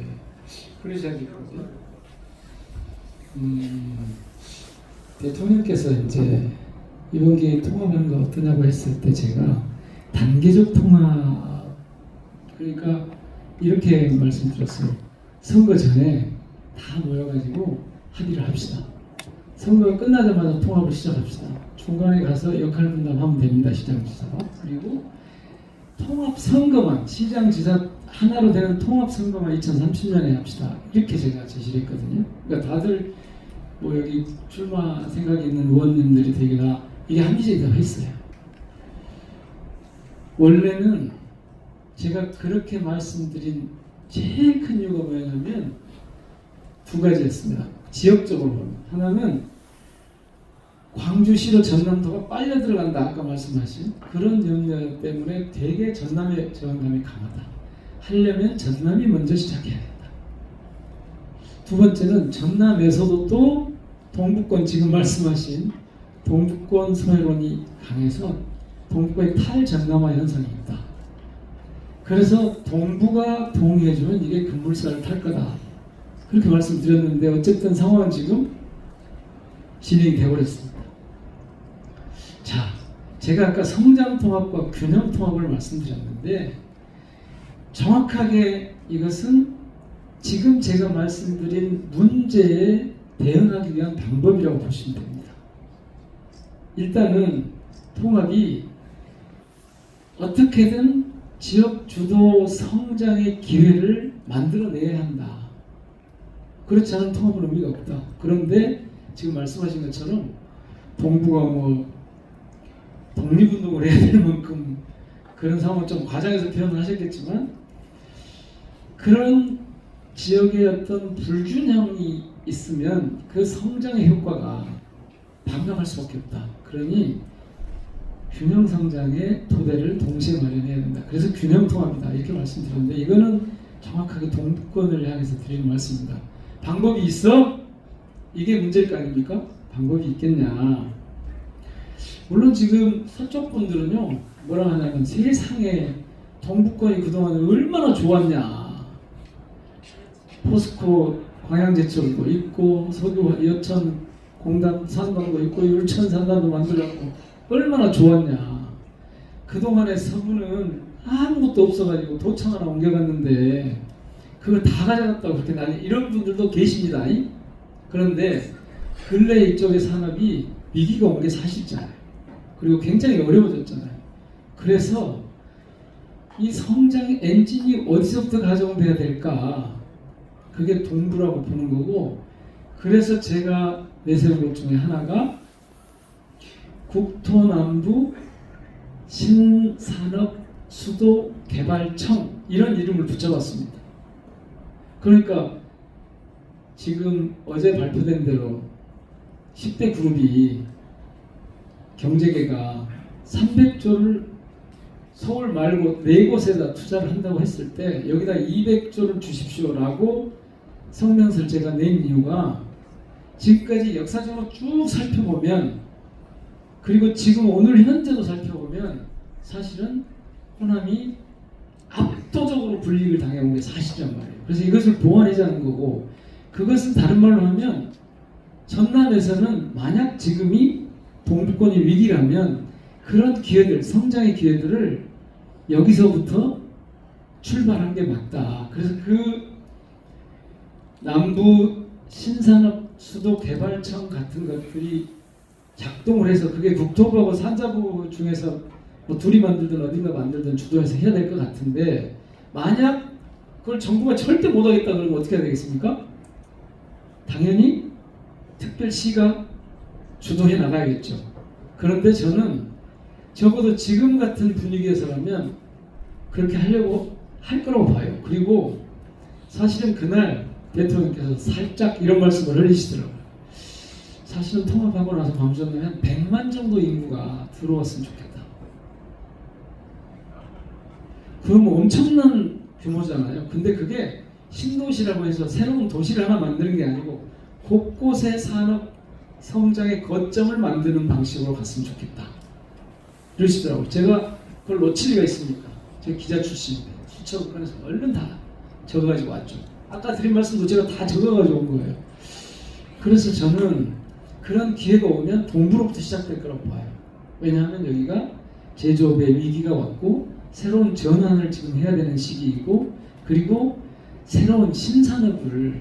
그러셔야겠거든요. 대통령께서 이제 이번 기회에 통합하는 거 어떠냐고 했을 때 제가 단계적 통합, 그러니까 이렇게 말씀드렸어요. 선거 전에 다 모여가지고 합의를 합시다. 선거가 끝나자마자 통합을 시작합시다. 중간에 가서 역할 분담하면 됩니다. 시장지사가. 그리고 통합 선거만, 시장지사 하나로 되는 통합 선거만 2030년에 합시다. 이렇게 제가 제시를 했거든요. 그러니까 다들 뭐 여기 출마 생각이 있는 의원님들이 되게 다 이게 합리적이라고 했어요. 원래는 제가 그렇게 말씀드린 제일 큰 이유가 뭐냐면 두 가지였습니다. 지역적으로 보면 하나는 광주시로 전남도가 빨려 들어간다, 아까 말씀하신 그런 염려 때문에 되게 전남의 저항감이 강하다. 하려면 전남이 먼저 시작해야 된다. 두 번째는 전남에서도 또 동북권, 지금 말씀하신 동북권 소외론이 강해서 동북권의 탈전남화 현상이 있다. 그래서 동부가 동의해주면 이게 급물살을 탈 거다. 그렇게 말씀드렸는데 어쨌든 상황은 지금 진행이 되어버렸습니다. 자, 제가 아까 성장통합과 균형통합을 말씀드렸는데 정확하게 이것은 지금 제가 말씀드린 문제에 대응하기 위한 방법이라고 보시면 됩니다. 일단은 통합이 어떻게든 지역 주도 성장의 기회를 만들어내야 한다. 그렇지 않은 통합은 의미가 없다. 그런데 지금 말씀하신 것처럼 동부가 뭐 독립운동을 해야 될 만큼 그런 상황을 좀 과장해서 표현을 하셨겠지만 그런 지역의 어떤 불균형이 있으면 그 성장의 효과가 반감할 수밖에 없다. 그러니 균형 성장의 토대를 동시에 마련해야 된다. 그래서 균형 통합이다 이렇게 말씀드렸는데 이거는 정확하게 동북권을 향해서 드리는 말씀입니다. 방법이 있어? 이게 문제일 거 아닙니까? 방법이 있겠냐? 물론 지금 서쪽 분들은요 뭐라 하냐면 세상에 동북권이 그동안 얼마나 좋았냐. 포스코 광양제철도 있고 석유 여천 공단 산단도 있고 율천 산단도 만들었고 얼마나 좋았냐. 그동안에 서부는 아무것도 없어가지고 도청 하나 옮겨갔는데 그걸 다 가져갔다고 그렇게 난리 이런 분들도 계십니다. 그런데 근래 이쪽의 산업이 위기가 온 게 사실이잖아요. 그리고 굉장히 어려워졌잖아요. 그래서 이 성장 엔진이 어디서부터 가져돼야 될까? 그게 동부라고 보는 거고 그래서 제가 내세운 것 중에 하나가 국토남부 신산업수도개발청 이런 이름을 붙여봤습니다. 그러니까 지금 어제 발표된 대로 10대 그룹이 경제계가 300조를 서울 말고 4곳에다 투자를 한다고 했을 때 여기다 200조를 주십시오라고 성명서를 제가 낸 이유가 지금까지 역사적으로 쭉 살펴보면 그리고 지금 오늘 현재도 살펴보면 사실은 호남이 압도적으로 불이익을 당해온 게 사실이란 말이에요. 그래서 이것을 보완하자는 거고 그것은 다른 말로 하면 전남에서는 만약 지금이 동북권이 위기라면 그런 기회들, 성장의 기회들을 여기서부터 출발한 게 맞다. 그래서 그 남부 신산업 수도 개발청 같은 것들이 작동을 해서 그게 국토부하고 산자부 중에서 뭐 둘이 만들든 어딘가 만들든 주도해서 해야 될 것 같은데 만약 그걸 정부가 절대 못하겠다 그러면 어떻게 해야 되겠습니까? 당연히 특별시가 주도해 나가야겠죠. 그런데 저는 적어도 지금 같은 분위기에서라면 그렇게 하려고 할 거라고 봐요. 그리고 사실은 그날 대통령께서 살짝 이런 말씀을 흘리시더라고요. 사실은 통합하고 나서 광주에 한 100만 정도 인구가 들어왔으면 좋겠다. 그럼 엄청난 규모잖아요. 근데 그게 신도시라고 해서 새로운 도시를 하나 만드는 게 아니고 곳곳에 산업 성장의 거점을 만드는 방식으로 갔으면 좋겠다. 이러시더라고요. 제가 그걸 놓칠 리가 있습니까? 제가 기자 출신인데 수첩을 꺼내서 얼른 다 적어가지고 왔죠. 아까 드린 말씀도 제가 다 적어가지고 온 거예요. 그래서 저는 그런 기회가 오면 동부로부터 시작될 거라고 봐요. 왜냐하면 여기가 제조업의 위기가 왔고 새로운 전환을 지금 해야 되는 시기이고 그리고 새로운 신산업을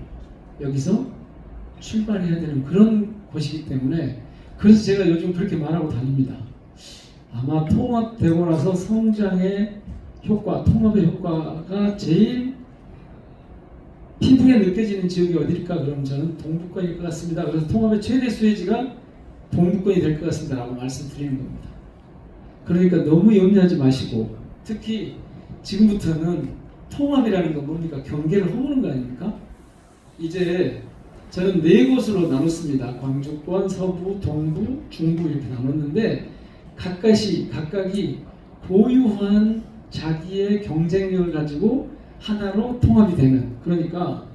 여기서 출발해야 되는 그런 곳이기 때문에 그래서 제가 요즘 그렇게 말하고 다닙니다. 아마 통합되고 나서 성장의 효과, 통합의 효과가 제일 피부에 느껴지는 지역이 어딜까? 그러면 저는 동북권일 것 같습니다. 그래서 통합의 최대 수혜지가 동북권이 될 것 같습니다 라고 말씀드리는 겁니다. 그러니까 너무 염려하지 마시고 특히 지금부터는 통합이라는 건 뭡니까? 경계를 허무는 거 아닙니까? 이제 저는 4곳으로 나눴습니다. 광주권, 서부, 동부, 중부 이렇게 나눴는데 각각이 고유한 자기의 경쟁력을 가지고 하나로 통합이 되는 그러니까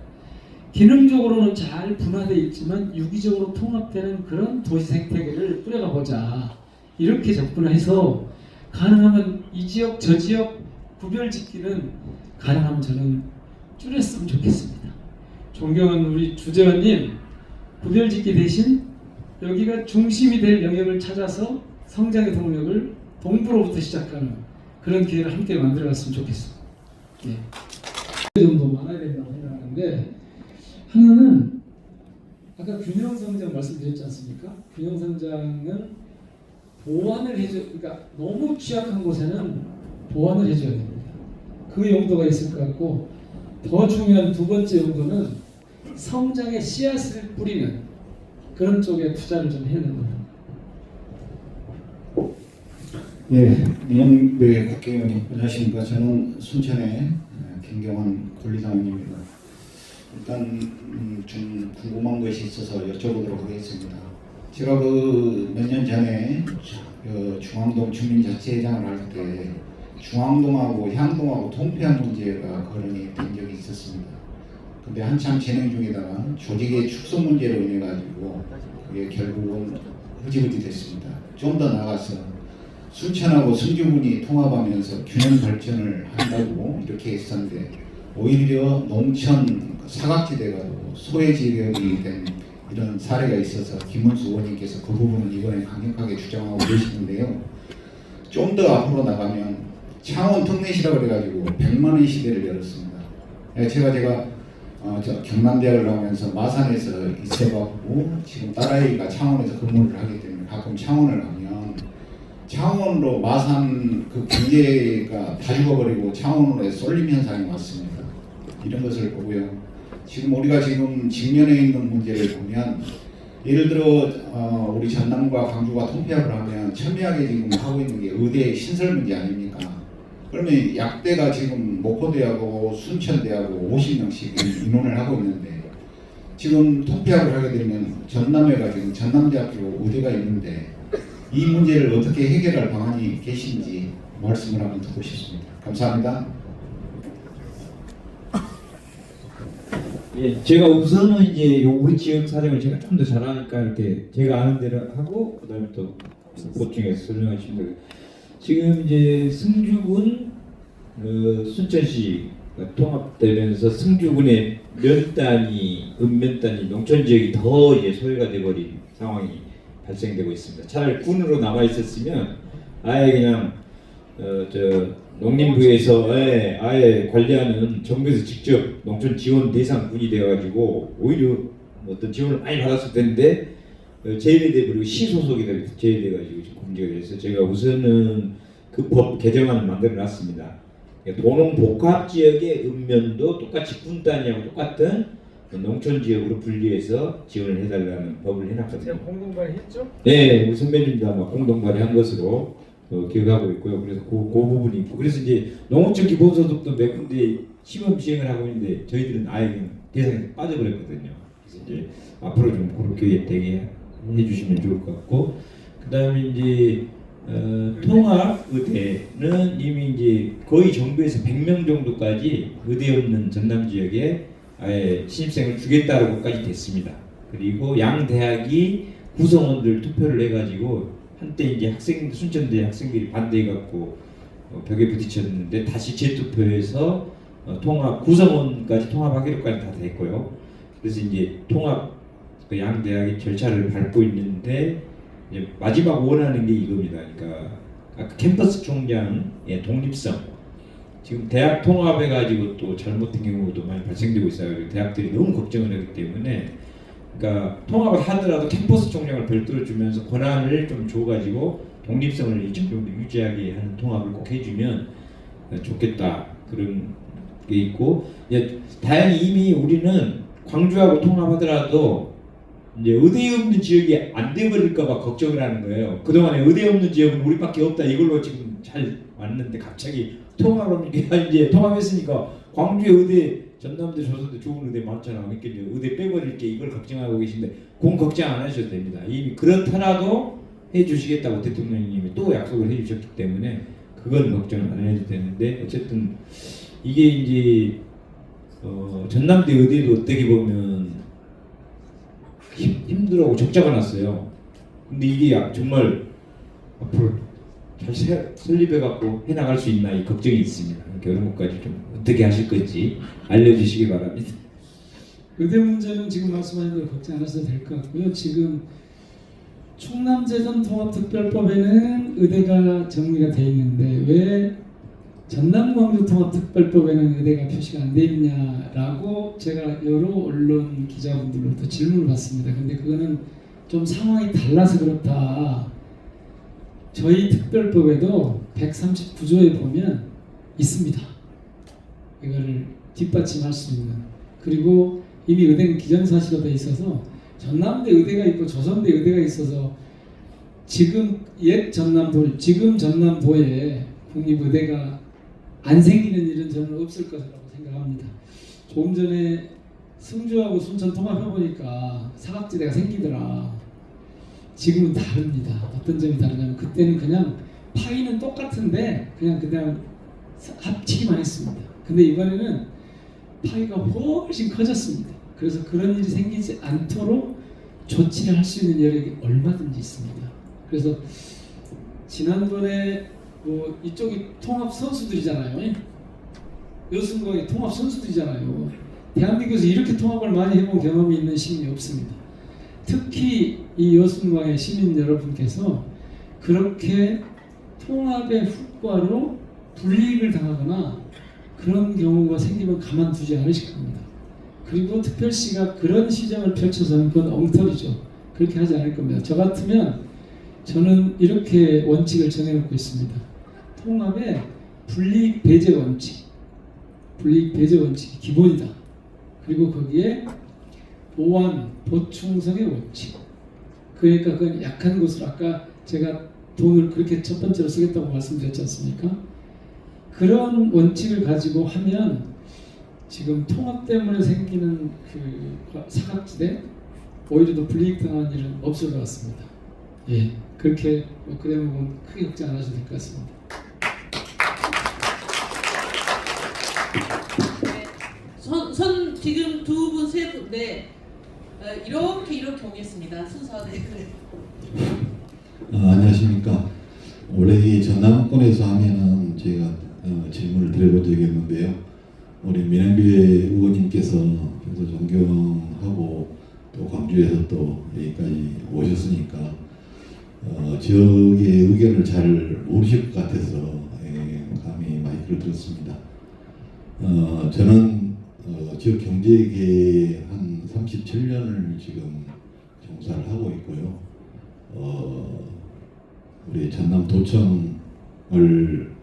기능적으로는 잘 분화되어 있지만 유기적으로 통합되는 그런 도시 생태계를 꾸려가 보자. 이렇게 접근해서 가능하면 이 지역 저 지역 구별짓기는 가능하면 저는 줄였으면 좋겠습니다. 존경하는 우리 주재원님 구별짓기 대신 여기가 중심이 될 영역을 찾아서 성장의 동력을 동부로부터 시작하는 그런 기회를 함께 만들어갔으면 좋겠습니다. 예. 정도 많아야 된다고 생각하는데 하나는 아까 균형 성장 말씀드렸지 않습니까? 균형 성장은 보완을 해줘, 그러니까 너무 취약한 곳에는 보완을 해줘야 됩니다. 그 용도가 있을 것 같고 더 중요한 두 번째 용도는 성장의 씨앗을 뿌리는 그런 쪽에 투자를 좀 해야 된다. 예, 민영배 국회의원님 안녕하십니까. 저는 순천의 김경환 권리당원입니다. 일단 좀 궁금한 것이 있어서 여쭤보도록 하겠습니다. 제가 그 몇 년 전에 중앙동 주민자치회장을 할 때 중앙동하고 향동하고 통폐합 문제가 거론이 된 적이 있었습니다. 근데 한참 진행 중이다가 조직의 축소 문제로 인해 가지고 그게 결국은 흐지부지 됐습니다. 좀 더 나아가서 순천하고 승주군이 통합하면서 균형 발전을 한다고 이렇게 했었는데 오히려 농촌 사각지대가 소외 지역이 된 이런 사례가 있어서 김문수 의원님께서 그 부분을 이번에 강력하게 주장하고 계시는데요. 좀 더 앞으로 나가면 창원 특례시라고 그래가지고 100만 원 시대를 열었습니다. 제가 저 경남대학을 나오면서 마산에서 있어갖고 지금 딸아이가 창원에서 근무를 하기 때문에 가끔 창원을 가면 창원으로 마산 그 경제가 다 죽어버리고 창원으로 쏠림 현상이 왔습니다. 이런 것을 보고요. 지금 우리가 지금 직면해 있는 문제를 보면 예를 들어 우리 전남과 광주가 통폐합을 하면 첨예하게 지금 하고 있는 게 의대 신설 문제 아닙니까? 그러면 약대가 지금 목포대하고 순천대하고 50명씩 인원을 하고 있는데 지금 통폐합을 하게 되면 전남에가 지금 전남대학교 의대가 있는데 이 문제를 어떻게 해결할 방안이 계신지 말씀을 한번 듣고 싶습니다. 감사합니다. 예, 제가 우선은 이제 우리 지역 사정을 제가 좀 더 잘 아니까 이렇게 제가 아는 대로 하고 그다음에 또 보충해서 설명하시면 지금 이제 승주군 순천시가 통합되면서 승주군의 면 단위, 읍면 단위 농촌 지역이 더 이제 소외가 돼버린 상황이 발생되고 있습니다. 차라리 군으로 남아 있었으면 아예 그냥 농림부에서 아예 관리하는 정부에서 직접 농촌 지원 대상 군이 되어가지고 오히려 어떤 지원을 많이 받았을 텐데 제외돼 버리고 시 소속이 제외돼가지고 지금 문제가 돼서 제가 우선은 그 법 개정안을 만들어놨습니다. 도농 복합 지역의 읍면도 똑같이 군 단위하고 똑같은 농촌 지역으로 분리해서 지원을 해달라는 법을 해놨거든요. 제가 공동 발의했죠? 네, 우리 선배님도 아마 공동 발의한 것으로 기억하고 있고요. 그래서 그 부분이 있고 그래서 이제 농어촌 기본소득도 몇 군데 시범 시행을 하고 있는데 저희들은 아예 그냥 대상에서 빠져버렸거든요. 그래서 이제 앞으로 좀 그렇게 되게 해주시면 좋을 것 같고 그다음에 이제 통합의대는 이미 이제 거의 정부에서 100명 정도까지 의대 없는 전남 지역에 아예 신입생을 주겠다고까지 됐습니다. 그리고 양 대학이 구성원들 투표를 해가지고 한때 이제 순천대 학생들이 반대해갖고 벽에 부딪혔는데 다시 재투표해서 통합 구성원까지 통합하기로까지 다 됐고요. 그래서 이제 통합 그 양 대학이 절차를 밟고 있는데 이제 마지막 원하는 게 이겁니다. 그러니까 아까 캠퍼스 총장의 독립성 지금 대학 통합해가지고 또 잘못된 경우도 많이 발생되고 있어요. 대학들이 너무 걱정을 하기 때문에 그러니까 통합을 하더라도 캠퍼스 총장을 별도로 주면서 권한을 좀 줘가지고 독립성을 일정 정도 유지하게 하는 통합을 꼭 해주면 좋겠다 그런 게 있고 다행히 이미 우리는 광주하고 통합하더라도 이제 의대 없는 지역이 안 돼버릴까봐 걱정을 하는 거예요. 그동안에 의대 없는 지역은 우리밖에 없다 이걸로 지금 잘 왔는데 갑자기 통합하니까 이제 통합했으니까 광주에 의대 전남대 조선대 좋은 의대 많잖아. 그러니까 이제 의대 빼버릴 게 이걸 걱정하고 계신데 그건 걱정 안 하셔도 됩니다. 이미 그렇더라도 해주시겠다고 대통령님이 또 약속을 해주셨기 때문에 그건 걱정 안 해도 되는데 어쨌든 이게 이제 전남대 의대도 어떻게 보면 힘들어하고 적자가 났어요. 근데 이게 정말 앞으로 잘 설립해갖고 해나갈 수 있나 이 걱정이 있습니다. 그런 것까지 좀 어떻게 하실 건지 알려주시기 바랍니다. 의대 문제는 지금 말씀하신 대로 걱정 안 하셔도 될 것 같고요. 지금 충남재전 통합특별법에는 의대가 정리가 돼 있는데 왜 전남광주통합특별법에는 의대가 표시가 안 돼 있냐라고 제가 여러 언론 기자분들로부터 질문을 받습니다. 근데 그거는 좀 상황이 달라서 그렇다. 저희 특별법에도 139조에 보면 있습니다. 이거를 뒷받침할 수 있는. 그리고 이미 의대는 기정사실로 돼 있어서 전남대 의대가 있고 조선대 의대가 있어서 지금 옛 전남도, 지금 전남도에 국립의대가 안 생기는 일은 저는 없을 것이라고 생각합니다. 조금 전에 승주하고 순천 통합해보니까 사각지대가 생기더라. 지금은 다릅니다. 어떤 점이 다르냐면 그때는 그냥 파이는 똑같은데 그냥 합치기만 했습니다. 근데 이번에는 파이가 훨씬 커졌습니다. 그래서 그런 일이 생기지 않도록 조치를 할 수 있는 여력이 얼마든지 있습니다. 그래서 지난번에 뭐 이쪽이 통합 선수들이잖아요. 여순과의 통합 선수들이잖아요. 대한민국에서 이렇게 통합을 많이 해본 경험이 있는 시민이 없습니다. 특히 이 여순광의 시민 여러분께서 그렇게 통합의 후과로 불이익을 당하거나 그런 경우가 생기면 가만두지 않으실 겁니다. 그리고 특별시가 그런 시정을 펼쳐서는 그건 엉터리죠. 그렇게 하지 않을 겁니다. 저 같으면 저는 이렇게 원칙을 정해놓고 있습니다. 통합의 불이익 배제 원칙, 불이익 배제 원칙이 기본이다. 그리고 거기에 보완, 보충성의 원칙. 그러니까 그건 약한 곳을 아까 제가 돈을 그렇게 첫 번째로 쓰겠다고 말씀드렸지 않습니까? 그런 원칙을 가지고 하면 지금 통합 때문에 생기는 그 사각지대 오히려 더 불이익 당하는 일은 없을 것 같습니다. 예, 그렇게 그 대목은 크게 걱정 안 하셔도 될 것 같습니다. 선 지금 두 분 세 분인데 이렇게 오겠습니다. 순서대로. 안녕하십니까. 원래 이 전남권에서 하면은 제가 질문을 드려본 적이 있는데요. 우리 민영배 의원님께서 평소 존경하고 또 광주에서 또 여기까지 오셨으니까 지역의 의견을 잘 모르실 것 같아서 감히 마이크를 들었습니다. 저는 지역 경제계에 한 37년을 지금 종사를 하고 있고요. 우리 전남도청을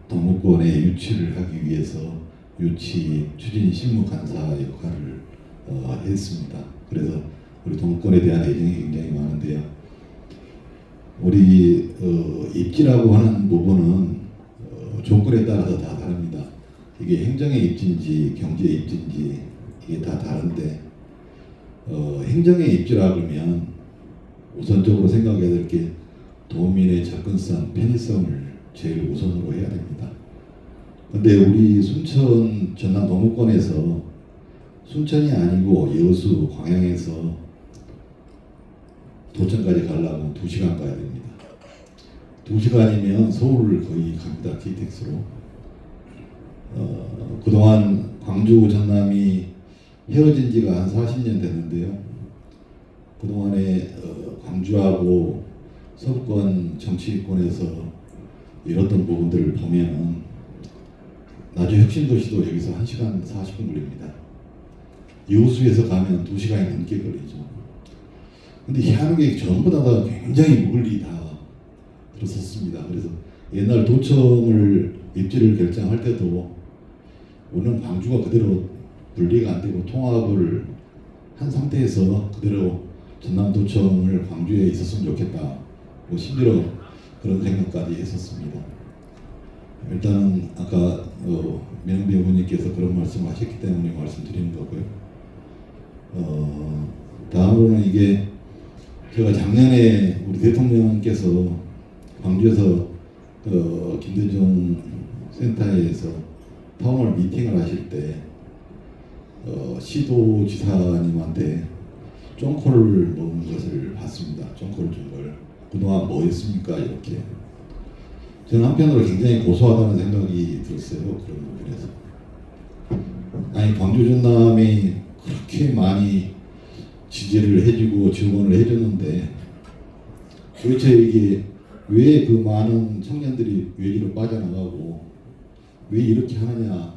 동무권에 유치를 하기 위해서 유치 추진 실무 간사 역할을 했습니다. 그래서 우리 동무권에 대한 애정이 굉장히 많은데요. 우리 입지라고 하는 부분은 조건에 따라서 다 다릅니다. 이게 행정의 입지인지 경제의 입지인지 이게 다 다른데 행정의 입지라 그러면 우선적으로 생각해야 될 게 도민의 접근성, 편의성을 제일 우선으로 해야 됩니다. 근데 우리 순천 전남 동구권에서 순천이 아니고 여수, 광양에서 도천까지 가려면 2시간 가야 됩니다. 2시간이면 서울을 거의 갑니다. KTX로. 그동안 광주, 전남이 헤어진 지가 한 40년 됐는데요. 그동안에 광주하고 서부권 정치권에서 이뤘던 부분들을 보면 나중에 혁신도시도 여기서 1시간 40분 걸립니다. 여수에서 가면 2시간이 넘게 걸리죠. 근데 희한하게 전부 다 굉장히 멀리 다 들었었습니다. 그래서 옛날 도청을 입지를 결정할 때도 우리는 광주가 그대로 분리가 안 되고 통합을 한 상태에서 그대로 전남도청을 광주에 있었으면 좋겠다. 뭐 심지어 그런 생각까지 했었습니다. 일단은 아까 민영배 의원님께서 그런 말씀을 하셨기 때문에 말씀드리는 거고요. 다음으로는 이게 제가 작년에 우리 대통령께서 광주에서 김대중 센터에서 타운홀 미팅을 하실 때 시도지사님한테 쫑콜을 먹는 것을 봤습니다. 쫑콜을 준 걸. 그동안 뭐 했습니까? 이렇게. 저는 한편으로 굉장히 고소하다는 생각이 들었어요. 그런 부분에서. 아니 광주 전남이 그렇게 많이 지지를 해주고 지원을 해줬는데 도대체 이게 왜 그 많은 청년들이 외지로 빠져나가고 왜 이렇게 하느냐.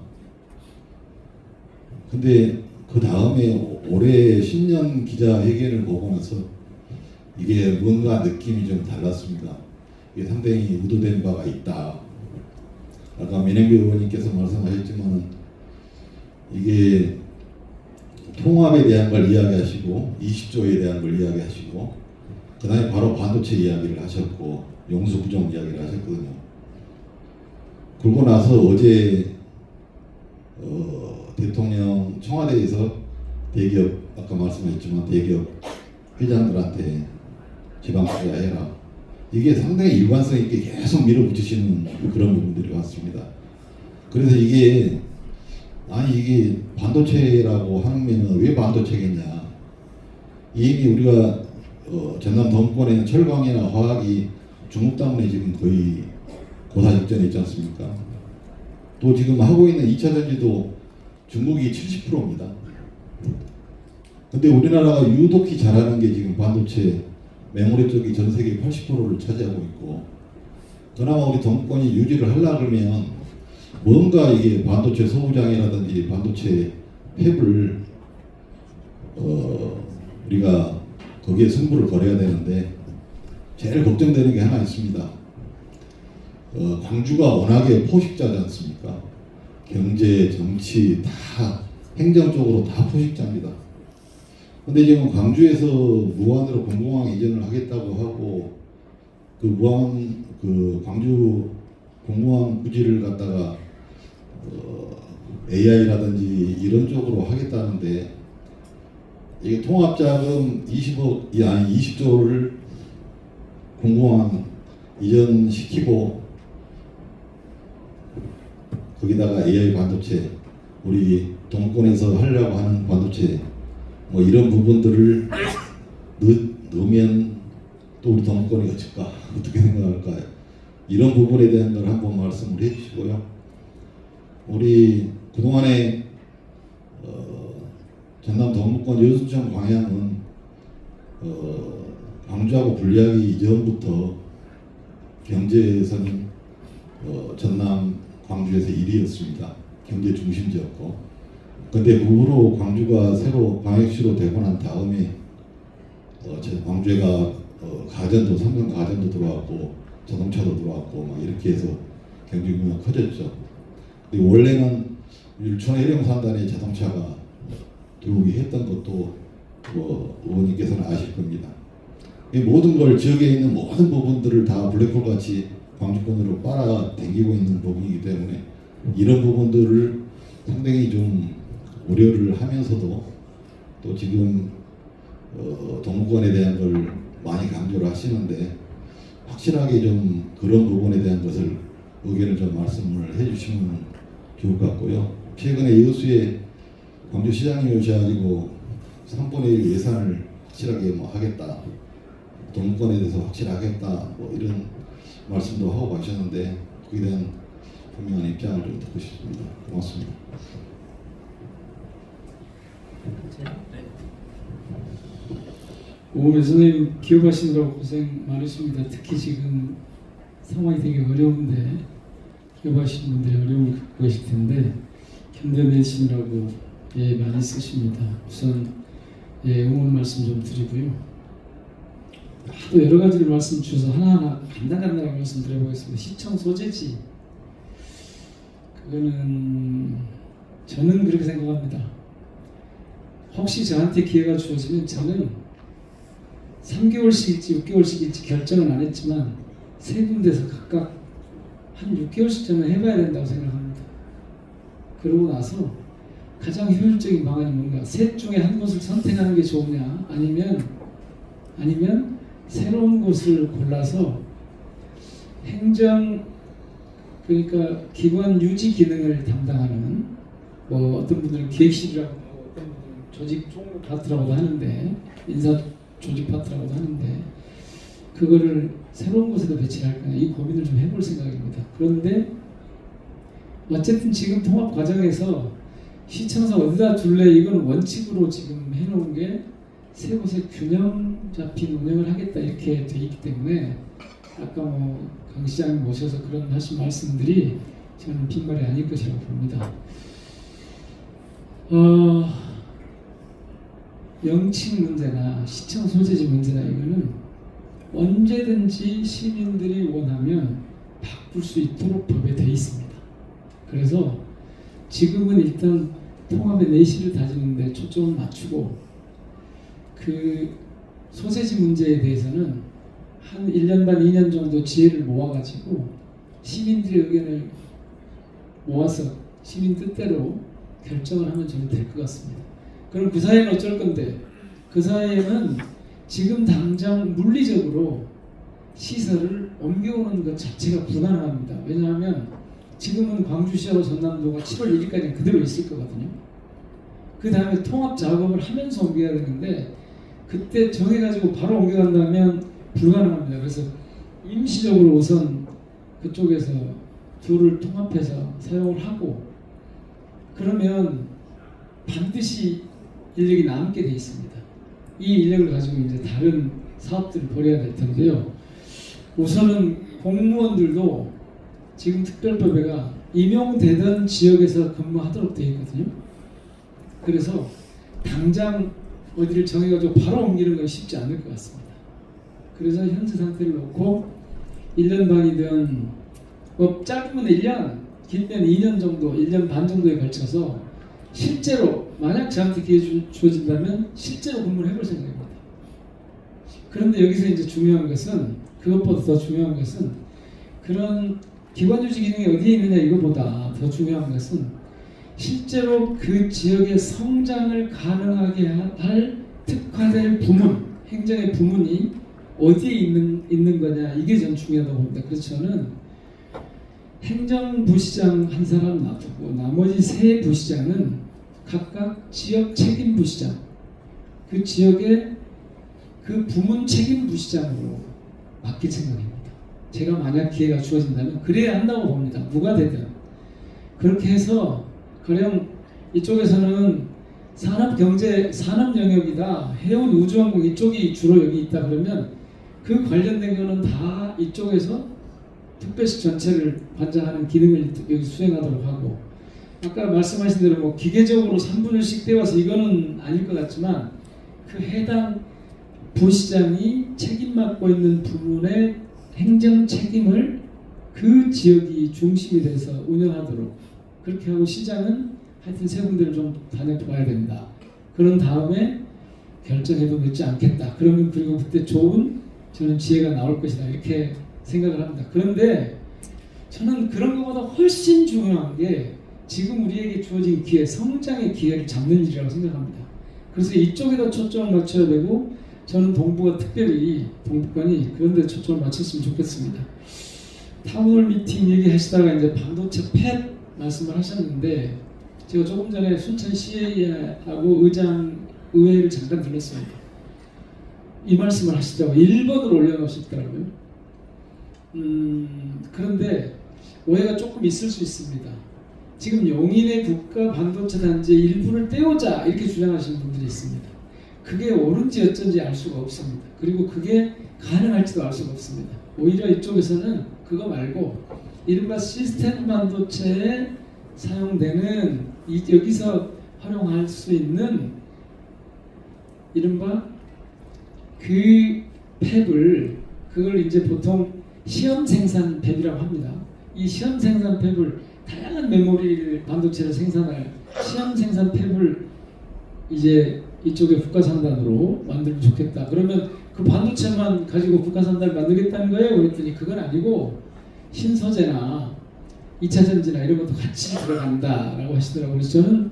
근데 그 다음에 올해 신년 기자회견을 보고 나서 이게 뭔가 느낌이 좀 달랐습니다. 이게 상당히 의도된 바가 있다. 아까 민영배 의원님께서 말씀하셨지만 이게 통합에 대한 걸 이야기하시고 20조에 대한 걸 이야기하시고 그 다음에 바로 반도체 이야기를 하셨고 용수 부족 이야기를 하셨거든요. 그러고 나서 어제 대통령 청와대에서 대기업 아까 말씀하셨지만 대기업 회장들한테 지방 투자해라. 이게 상당히 일관성 있게 계속 밀어붙이시는 그런 부분들이 왔습니다. 그래서 이게 이게 반도체라고 하면 왜 반도체겠냐? 이미 우리가 전남 동권에는 철강이나 화학이 중국 때문에 지금 거의 고사직전에 있지 않습니까? 또 지금 하고 있는 2차 전지도 중국이 70%입니다. 근데 우리나라가 유독히 잘하는 게 지금 반도체 메모리 쪽이 전 세계 80%를 차지하고 있고, 그나마 우리 동권이 유지를 하려고 그러면 뭔가 이게 반도체 소부장이라든지 반도체 팹을 우리가 거기에 승부를 걸어야 되는데, 제일 걱정되는 게 하나 있습니다. 광주가 워낙에 포식자지 않습니까? 경제, 정치 다 행정적으로 다 포식자입니다. 근데 지금 광주에서 무한으로 공공항 이전을 하겠다고 하고 그 무한 그 광주 공공항 부지를 갖다가 AI라든지 이런 쪽으로 하겠다는데, 이게 통합자금 20조를 공공항 이전시키고 거기다가 AI 반도체 우리 동권에서 하려고 하는 반도체 뭐 이런 부분들을 넣으면 또 우리 동권이 어쩔까 어떻게 생각할까요? 이런 부분에 대한 걸 한번 말씀을 해주시고요. 우리 그동안에 전남 동부권 여수청 광양은 광주하고 분리하기 이전부터 경제에서는 전남 광주에서 1위였습니다. 경제 중심지였고, 근데 그 후로 광주가 새로 광역시로 되고 난 다음에 광주가 가전도 삼성 가전도 들어왔고 자동차도 들어왔고 막 이렇게 해서 경제 규모가 커졌죠. 근데 원래는 율촌 해령산단에 자동차가 들어오게 했던 것도 의원님께서는 아실 겁니다. 이 모든 걸 지역에 있는 모든 부분들을 다 블랙홀 같이 광주권으로 빨아당기고 있는 부분이기 때문에 이런 부분들을 상당히 좀 우려를 하면서도 또 지금 동부권에 대한 걸 많이 강조를 하시는데, 확실하게 좀 그런 부분에 대한 것을 의견을 좀 말씀을 해주시면 좋을 것 같고요. 최근에 여수에 광주시장이 오셔가지고 3분의 1 예산을 확실하게 하겠다, 동권에 대해서 확실하겠다 이런 말씀도 하고 가셨는데, 그에 대한 분명한 입장을 좀 듣고 싶습니다. 고맙습니다. 오늘 선생님 기업하시느라고 고생 많으십니다. 특히 지금 상황이 되게 어려운데 기업하시는 분들이 어려움을 겪고 계실 텐데 견뎌내시느라고 많이 쓰십니다. 우선 응원 말씀 좀 드리고요. 또 여러 가지를 말씀 주셔서 하나하나 간단하게 말씀 드려보겠습니다. 시청 소재지, 그거는 저는 그렇게 생각합니다. 혹시 저한테 기회가 주어지면 저는 3개월씩일지 6개월씩일지 결정은 안 했지만 세 군데서 각각 한 6개월씩 저는 해봐야 된다고 생각합니다. 그러고 나서 가장 효율적인 방안이 뭔가, 셋 중에 한 곳을 선택하는 게 좋으냐, 아니면 새로운 곳을 골라서 행정, 그러니까 기관 유지 기능을 담당하는, 어떤 분들은 기획실이라고 하고 어떤 분들은 조직 총무 파트라고도 하는데, 인사 조직 파트라고도 하는데, 그거를 새로운 곳에도 배치를 할 거냐, 이 고민을 좀 해볼 생각입니다. 그런데 어쨌든 지금 통합 과정에서 시청사 어디다 둘래, 이건 원칙으로 지금 해놓은 게 세 곳에 균형 잡힌 운영을 하겠다 이렇게 돼 있기 때문에, 아까 강 시장님 모셔서 그런 하신 말씀들이 저는 빈말이 아닐 것이라고 봅니다. 영칭 문제나 시청 소재지 문제나 이거는 언제든지 시민들이 원하면 바꿀 수 있도록 법에 돼 있습니다. 그래서 지금은 일단 통합의 내실을 다지는데 초점을 맞추고, 그 소재지 문제에 대해서는 한 1년 반, 2년 정도 지혜를 모아가지고 시민들의 의견을 모아서 시민 뜻대로 결정을 하면 저는 될 것 같습니다. 그럼 그 사이에는 어쩔 건데, 그 사이에는 지금 당장 물리적으로 시설을 옮겨오는 것 자체가 불가능합니다. 왜냐하면 지금은 광주시하고 전남도가 7월 1일까지 그대로 있을 거거든요. 그 다음에 통합 작업을 하면서 옮겨야 되는데 그때 정해가지고 바로 옮겨간다면 불가능합니다. 그래서 임시적으로 우선 그쪽에서 둘을 통합해서 사용을 하고, 그러면 반드시 인력이 남게 돼 있습니다. 이 인력을 가지고 이제 다른 사업들을 벌여야 될 텐데요. 우선은 공무원들도 지금 특별법에가 임용되던 지역에서 근무하도록 되어 있거든요. 그래서 당장 어디를 정해가지고 바로 옮기는 건 쉽지 않을 것 같습니다. 그래서 현재 상태를 놓고 1년 반이든 뭐 짧으면 1년, 길면 2년 정도, 1년 반 정도에 걸쳐서 실제로 만약 저한테 기회 주어진다면 실제로 근무를 해볼 생각입니다. 그런데 여기서 이제 중요한 것은, 그것보다 더 중요한 것은 그런 기관 유지 기능이 어디에 있느냐 이거보다 더 중요한 것은 실제로 그 지역의 성장을 가능하게 할 특화될 부문, 행정의 부문이 어디에 있는 거냐, 이게 전 중요하다고 봅니다. 그래서 저는 행정부시장 한 사람 놔두고 나머지 세 부시장은 각각 지역 책임 부시장, 그 지역의 그 부문 책임 부시장으로 맡길 생각입니다. 제가 만약 기회가 주어진다면 그래야 한다고 봅니다. 누가 되든. 그렇게 해서 가령 이쪽에서는 산업경제, 산업 영역이다, 해운 우주항공 이쪽이 주로 여기 있다 그러면 그 관련된 거는 다 이쪽에서 특별시 전체를 관장하는 기능을 여기 수행하도록 하고, 아까 말씀하신 대로 뭐 기계적으로 3분의 1씩 떼와서 이거는 아닐 것 같지만 그 해당 부시장이 책임 맡고 있는 부문의 행정 책임을 그 지역이 중심이 돼서 운영하도록 그렇게 하고, 시장은 하여튼 세 군데를 좀 다녀봐야 된다. 그런 다음에 결정해도 늦지 않겠다. 그러면 그리고 그때 좋은 저는 지혜가 나올 것이다. 이렇게 생각을 합니다. 그런데 저는 그런 것보다 훨씬 중요한 게 지금 우리에게 주어진 기회, 성장의 기회를 잡는 일이라고 생각합니다. 그래서 이쪽에다 초점을 맞춰야 되고, 저는 동부가 특별히, 동부권이 그런 데 초점을 맞췄으면 좋겠습니다. 타운홀 미팅 얘기하시다가 이제 반도체 팹 말씀을 하셨는데, 제가 조금 전에 순천시하고 의회를 잠깐 들렸습니다. 이 말씀을 하시더라고요. 1번으로 올려놓으셨더라고요. 그런데 오해가 조금 있을 수 있습니다. 지금 용인의 국가 반도체 단지의 일부를 떼오자 이렇게 주장하시는 분들이 있습니다. 그게 옳은지 어쩐지 알 수가 없습니다. 그리고 그게 가능할지도 알 수가 없습니다. 오히려 이쪽에서는 그거 말고 이른바 시스템 반도체에 사용되는 여기서 활용할 수 있는 이른바 그 팹을, 그걸 이제 보통 시험 생산 팹이라고 합니다. 이 시험 생산 팹을 다양한 메모리 반도체를 생산할 시험 생산 팹을 이제 이쪽에 국가산단으로 만들면 좋겠다. 그러면 그 반도체만 가지고 국가산단을 만들겠다는 거예요? 그랬더니 그건 아니고 신소재나 2차 전지나 이런 것도 같이 들어간다라고 하시더라고요. 그래서 저는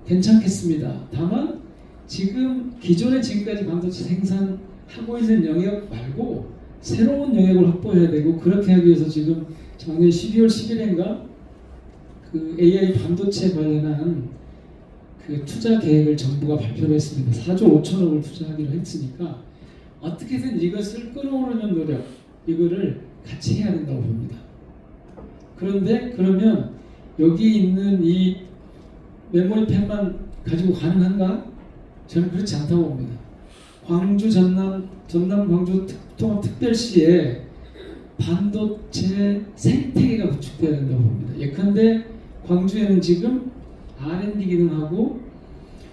괜찮겠습니다. 다만 지금 기존에 지금까지 반도체 생산하고 있는 영역 말고 새로운 영역을 확보해야 되고, 그렇게 하기 위해서 지금 작년 12월 10일인가 그 AI 반도체 관련한 그 투자 계획을 정부가 발표를 했습니다. 4조 5천억을 투자하기로 했으니까 어떻게든 이것을 끌어오르는 노력, 이거를 같이 해야 된다고 봅니다. 그런데 그러면 여기 있는 이 메모리 팹만 가지고 가능한가? 저는 그렇지 않다고 봅니다. 광주 전남 광주 통합특별시에 반도체 생태계가 구축돼야 된다고 봅니다. 예컨대 광주에는 지금 R&D 기능하고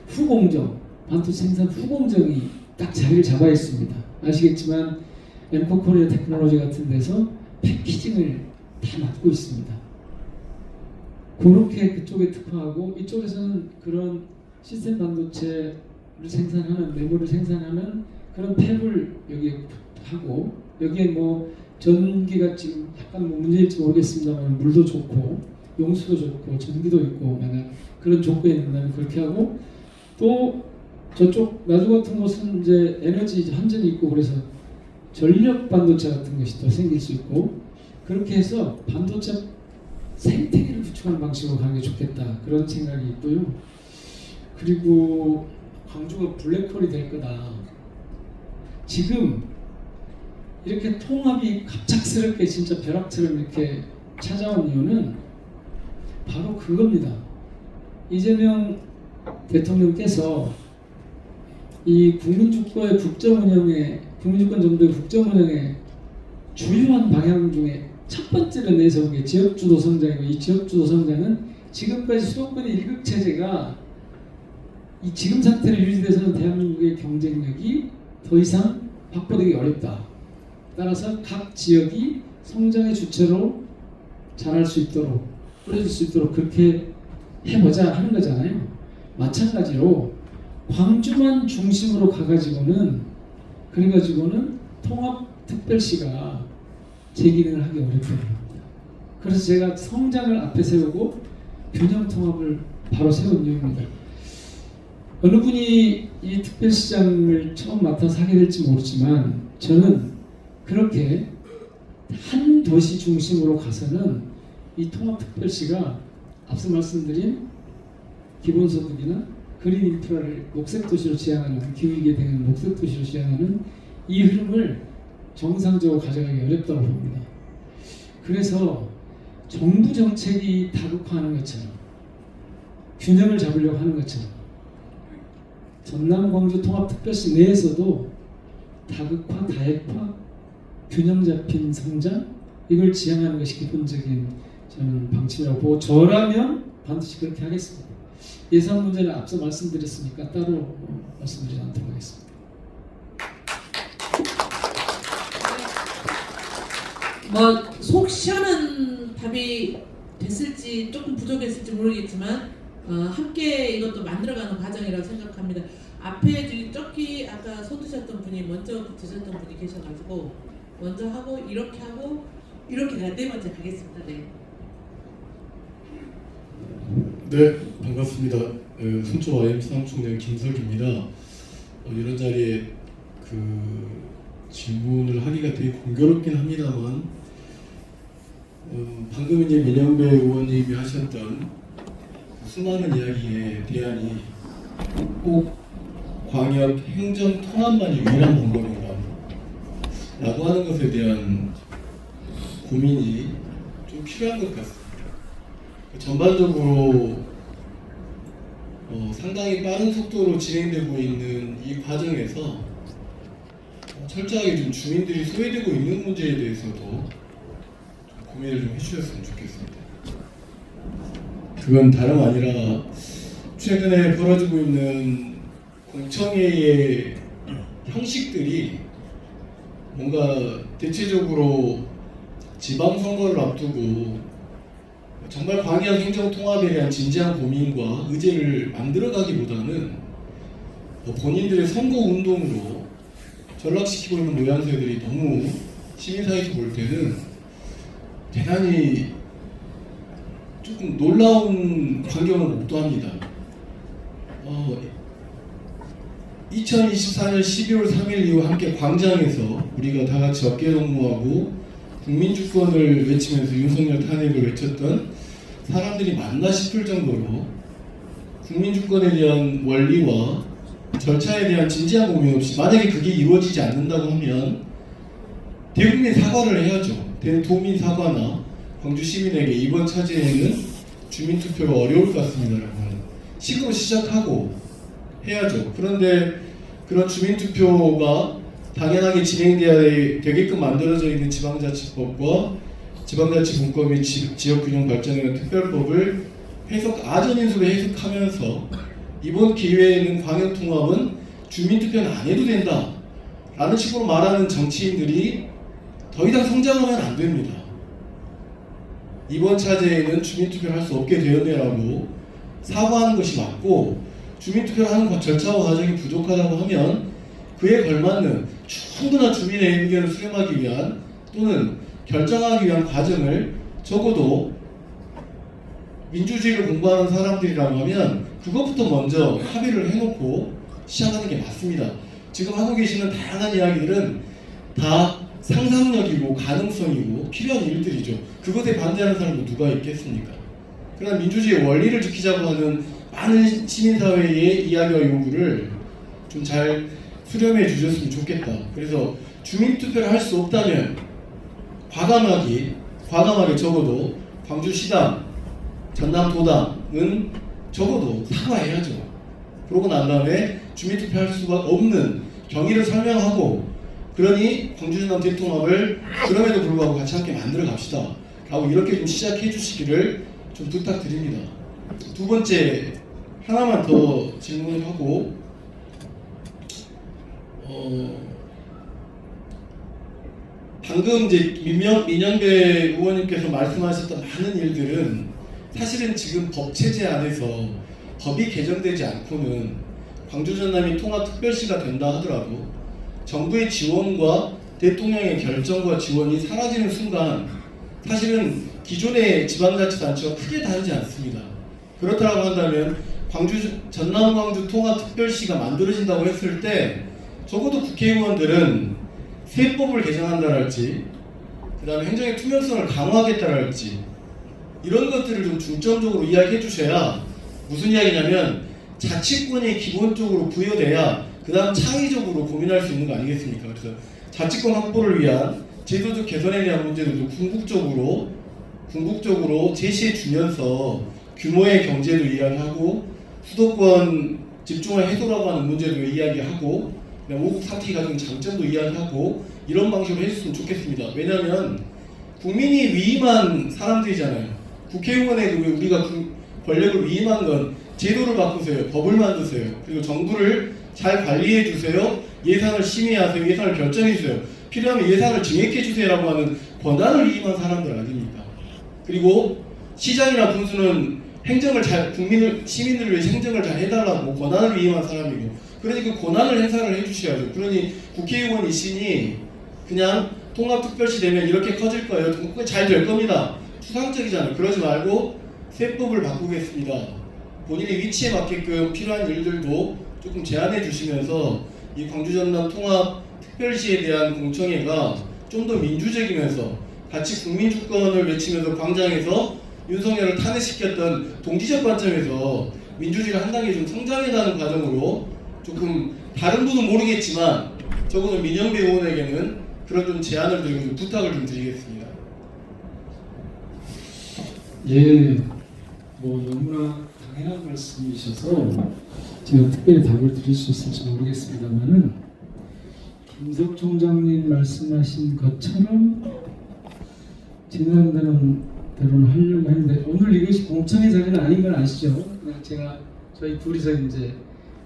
후공정, 반도체 생산 후공정이 딱 자리를 잡아 있습니다. 아시겠지만 엠코코리아 테크놀로지 같은 데서 패키징을 다 맡고 있습니다. 그렇게 그쪽에 특화하고, 이쪽에서는 그런 시스템 반도체를 생산하는, 메모리를 생산하는 그런 탭을 여기에 하고 여기에 뭐 전기가 지금 약간 뭐 문제일지 모르겠습니다만 물도 좋고 용수도 좋고 전기도 있고 만약 그런 조건이 된다면 그렇게 하고 또 저쪽 나주 같은 곳은 이제 에너지 한전이 있고 그래서 전력 반도체 같은 것이 더 생길 수 있고 그렇게 해서 반도체 생태계를 구축하는 방식으로 가는 게 좋겠다 그런 생각이 있고요. 그리고 광주가 블랙홀이 될 거다. 지금 이렇게 통합이 갑작스럽게 진짜 벼락처럼 이렇게 찾아온 이유는 바로 그겁니다. 이재명 대통령께서 이 국민주권의 국정운영에 국민주권 정도의 국정운영의 주요한 방향 중에 첫 번째로 내세운 게 지역주도 성장이고 이 지역주도 성장은 지금까지 수도권의 일극체제가 이 지금 상태로 유지돼서는 대한민국의 경쟁력이 더 이상 확보되기 어렵다. 따라서 각 지역이 성장의 주체로 자랄 수 있도록 뿌려질 수 있도록 그렇게 해보자 하는 거잖아요. 마찬가지로 광주만 중심으로 가가지고는 그래가지고는 통합특별시가 제 기능을 하기 어렵다는 겁니다. 그래서 제가 성장을 앞에 세우고 균형 통합을 바로 세운 이유입니다. 어느 분이 이 특별시장을 처음 맡아서 하게 될지 모르지만 저는 그렇게 한 도시 중심으로 가서는 이 통합특별시가 앞서 말씀드린 기본소득이나 그린 인프라를 녹색도시로 지향하는 기후위기에 대응하는 녹색도시로 지향하는 이 흐름을 정상적으로 가져가기 어렵다고 봅니다. 그래서 정부 정책이 다극화하는 것처럼 균형을 잡으려고 하는 것처럼 전남 광주 통합특별시 내에서도 다극화, 다액화, 균형 잡힌 성장 이걸 지향하는 것이 기본적인 저는 방침이라고 보고 저라면 반드시 그렇게 하겠습니다. 예산 문제는 앞서 말씀드렸으니까 따로 말씀드리지 않도록 하겠습니다. 뭐 속 시원한 답이 됐을지 조금 부족했을지 모르겠지만 함께 이것도 만들어가는 과정이라고 생각합니다. 앞에 저기 아까 손 드셨던 분이 먼저 드셨던 분이 계셔가지고 먼저 하고 이렇게 네 번째 가겠습니다. 네. 네, 반갑습니다. 순초 YM 수상총장 김석입니다. 이런 자리에 질문을 하기가 되게 공교롭긴 합니다만 방금 이제 민영배 의원님이 하셨던 수많은 이야기에 대안이 꼭 광역 행정 통합만이 유일한 방법인가 라고 하는 것에 대한 고민이 좀 필요한 것 같습니다. 전반적으로 상당히 빠른 속도로 진행되고 있는 이 과정에서 철저하게 좀 주민들이 소외되고 있는 문제에 대해서도 좀 고민을 좀 해주셨으면 좋겠습니다. 그건 다름 아니라 최근에 벌어지고 있는 공청회의 형식들이 뭔가 대체적으로 지방선거를 앞두고 정말 광역 행정 통합에 대한 진지한 고민과 의제를 만들어가기보다는 본인들의 선거 운동으로 전락시키고 있는 모양새들이 너무 시민사회에서 볼 때는 대단히 조금 놀라운 광경을 목도합니다. 2024년 12월 3일 이후 함께 광장에서 우리가 다 같이 어깨동무하고 국민주권을 외치면서 윤석열 탄핵을 외쳤던 사람들이 맞나 싶을 정도로 국민주권에 대한 원리와 절차에 대한 진지한 고민 없이 만약에 그게 이루어지지 않는다고 하면 대국민 사과를 해야죠. 대도민 사과나 광주 시민에게 이번 차제에는 주민투표가 어려울 것 같습니다라는 식으로 시작하고 해야죠. 그런데 그런 주민투표가 당연하게 진행돼야 되게끔 만들어져 있는 지방자치법과 지방자치분권 및 지역균형발전이라는 특별법을 아전인수로 해석하면서 이번 기회에는 광역통합은 주민투표는 안 해도 된다 라는 식으로 말하는 정치인들이 더 이상 성장하면 안 됩니다. 이번 차제에는 주민투표를 할 수 없게 되었네라고 사과하는 것이 맞고 주민투표를 하는 절차와 과정이 부족하다고 하면 그에 걸맞는 충분한 주민의 의견을 수렴하기 위한 또는 결정하기 위한 과정을 적어도 민주주의를 공부하는 사람들이라고 하면 그것부터 먼저 합의를 해놓고 시작하는 게 맞습니다. 지금 하고 계시는 다양한 이야기들은 다 상상력이고 가능성이고 필요한 일들이죠. 그것에 반대하는 사람도 누가 있겠습니까? 그러나 민주주의의 원리를 지키자고 하는 많은 시민사회의 이야기와 요구를 좀 잘 수렴해 주셨으면 좋겠다. 그래서 주민투표를 할 수 없다면 과감하게 적어도 광주시당, 전남도당은 적어도 사과해야죠. 그러고 난 다음에 주민투표할 수가 없는 경위를 설명하고, 그러니 광주 전남 대통합을 그럼에도 불구하고 같이 함께 만들어 갑시다 라고 이렇게 좀 시작해 주시기를 좀 부탁드립니다. 두 번째, 하나만 더 질문을 하고, 방금 이제 민영배 의원님께서 말씀하셨던 많은 일들은 사실은 지금 법 체제 안에서 법이 개정되지 않고는 광주 전남이 통합특별시가 된다 하더라도 정부의 지원과 대통령의 결정과 지원이 사라지는 순간 사실은 기존의 지방자치단체와 크게 다르지 않습니다. 그렇다고 한다면 전남 광주 통합특별시가 만들어진다고 했을 때 적어도 국회의원들은 세법을 개정한다랄지, 그 다음에 행정의 투명성을 강화하겠다랄지, 이런 것들을 좀 중점적으로 이야기해 주셔야, 무슨 이야기냐면 자치권이 기본적으로 부여돼야 그 다음 창의적으로 고민할 수 있는 거 아니겠습니까? 그래서 자치권 확보를 위한 제도적 개선에 대한 문제들도 궁극적으로 제시해 주면서 규모의 경제도 이야기하고 수도권 집중화 해소라고 하는 문제도 이야기하고 5국 사택이 가진 장점도 이야기하고 이런 방식으로 해줬으면 좋겠습니다. 왜냐하면 국민이 위임한 사람들이잖아요. 국회의원에게 우리가 권력을 위임한 건 제도를 바꾸세요, 법을 만드세요, 그리고 정부를 잘 관리해 주세요, 예산을 심의하세요, 예산을 결정해 주세요, 필요하면 예산을 증액해 주세요라고 하는 권한을 위임한 사람들 아닙니까? 그리고 시장이나 군수는 행정을 시민들을 위해 행정을 잘 해달라고 권한을 위임한 사람이고, 그러니 그 권한을 행사를 해주셔야죠. 그러니 국회의원이시니 그냥 통합특별시 되면 이렇게 커질 거예요, 잘 될 겁니다, 추상적이잖아요. 그러지 말고 세법을 바꾸겠습니다, 본인의 위치에 맞게끔 필요한 일들도 조금 제안해 주시면서 이 광주 전남 통합특별시에 대한 공청회가 좀 더 민주적이면서 같이 국민주권을 외치면서 광장에서 윤석열을 탄핵시켰던 동지적 관점에서 민주주의가 한 단계 좀 성장해가는 과정으로 조금 다른 분은 모르겠지만 적어도 민영배 의원에게는 그런 좀 제안을 드리고 좀 부탁을 좀 드리겠습니다. 예, 너무나 당연한 말씀이셔서 제가 특별히 답을 드릴 수 있을지 모르겠습니다만은 김석 총장님 말씀하신 것처럼 제 나름대로는 하려고 했는데, 오늘 이것이 공청회 자리는 아닌 건 아시죠? 그냥 저희 둘이서 이제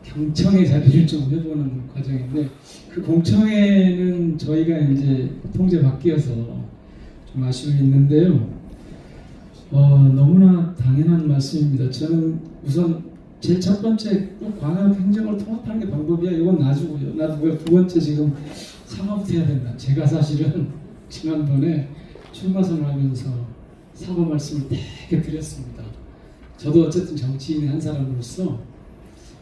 경청회 자리를 좀 해보는 과정인데, 그 공청회는 저희가 이제 통제 바뀌어서 좀 아쉬움이 있는데요. 너무나 당연한 말씀입니다. 저는 우선 제일 첫 번째 꼭 광역 행정을 통합하는 게 방법이야, 이건 놔두고요. 두 번째, 지금 사과부터 해야 된다. 제가 사실은 지난번에 출마 선언하면서 사과 말씀을 되게 드렸습니다. 저도 어쨌든 정치인의 한 사람으로서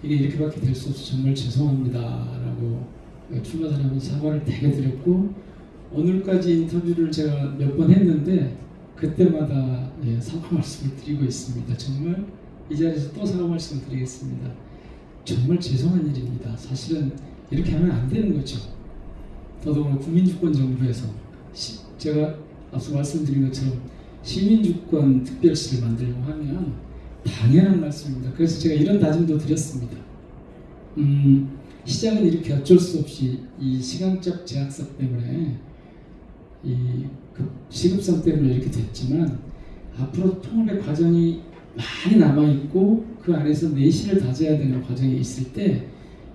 이게 이렇게밖에 될 수 없어 정말 죄송합니다 라고 출마 선언하면서 사과를 되게 드렸고, 오늘까지 인터뷰를 제가 몇 번 했는데 그때마다 사과 말씀을 드리고 있습니다. 정말 이 자리에서 또 사과 말씀을 드리겠습니다. 정말 죄송한 일입니다. 사실은 이렇게 하면 안 되는 거죠. 더더구나 국민주권 정부에서 제가 앞서 말씀드린 것처럼 시민주권 특별시를 만들려고 하면 당연한 말씀입니다. 그래서 제가 이런 다짐도 드렸습니다. 시장은 이렇게 어쩔 수 없이 이 시간적 제약성 때문에 이 시급성 때문에 이렇게 됐지만, 앞으로 통합의 과정이 많이 남아있고 그 안에서 내실을 다져야 되는 과정이 있을 때,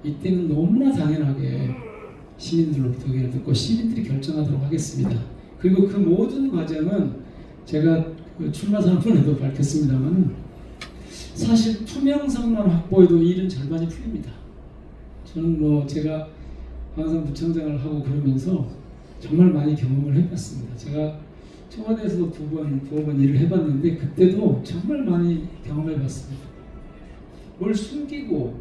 이때는 너무나 당연하게 시민들로부터 의견을 듣고 시민들이 결정하도록 하겠습니다. 그리고 그 모든 과정은 제가 출마 선언에도 밝혔습니다만 사실 투명성만 확보해도 일은 절반이 풀립니다. 저는 제가 관상부청장을 하고 그러면서 정말 많이 경험을 해봤습니다. 제가 청와대에서도 두어 번 일을 해봤는데 그때도 정말 많이 경험해봤습니다. 뭘 숨기고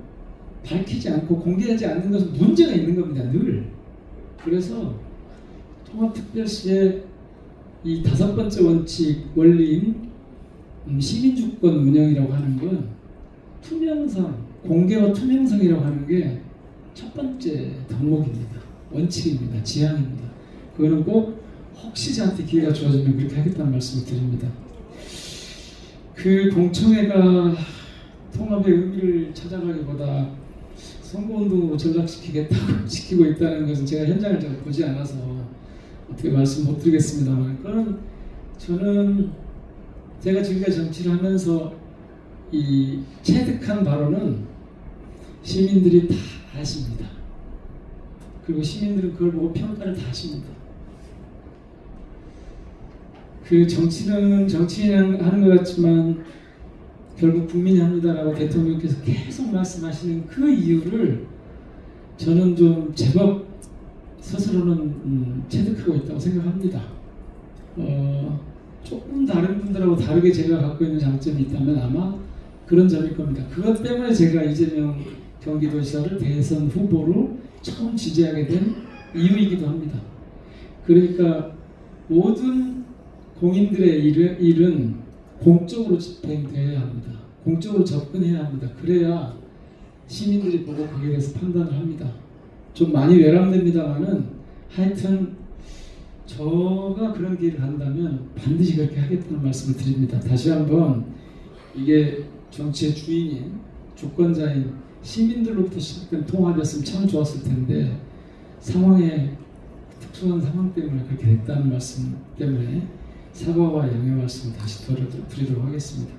밝히지 않고 공개하지 않는 것은 문제가 있는 겁니다. 늘. 그래서 통합특별시의 이 5번째 원칙 원리인 시민주권 운영이라고 하는 건 투명성, 공개와 투명성이라고 하는 게 첫 번째 덕목입니다. 원칙입니다. 지향입니다. 그거는 꼭 혹시 저한테 기회가 주어지면 그렇게 하겠다는 말씀을 드립니다. 그 공청회가 통합의 의미를 찾아가기보다 선거운동으로 전락시키겠다고 시키고 있다는 것은 제가 현장을 잘 보지 않아서 어떻게 말씀 못 드리겠습니다만, 그건 저는 제가 지금까지 정치를 하면서 이 체득한 바로는 시민들이 다 아십니다. 그리고 시민들은 그걸 보고 평가를 다 하십니다. 그 정치는 정치인 하는 것 같지만 결국 국민이 합니다라고 대통령께서 계속 말씀하시는 그 이유를 저는 좀 제법 스스로는 체득하고 있다고 생각합니다. 조금 다른 분들하고 다르게 제가 갖고 있는 장점이 있다면 아마 그런 점일 겁니다. 그것 때문에 제가 이재명 경기도지사를 대선 후보로 처음 지지하게 된 이유이기도 합니다. 그러니까 모든 공인들의 일은 공적으로 집행되어야 합니다. 공적으로 접근해야 합니다. 그래야 시민들이 보고 거기에 대해서 판단을 합니다. 좀 많이 외람됩니다만은 하여튼 저가 그런 길을 간다면 반드시 그렇게 하겠다는 말씀을 드립니다. 다시 한번 이게 정치의 주인인 주권자인 시민들로부터 시작된 통합이었으면 참 좋았을 텐데 상황에 특수한 상황 때문에 그렇게 됐다는 말씀 때문에 사과와 양해 말씀을 다시 드리도록 하겠습니다.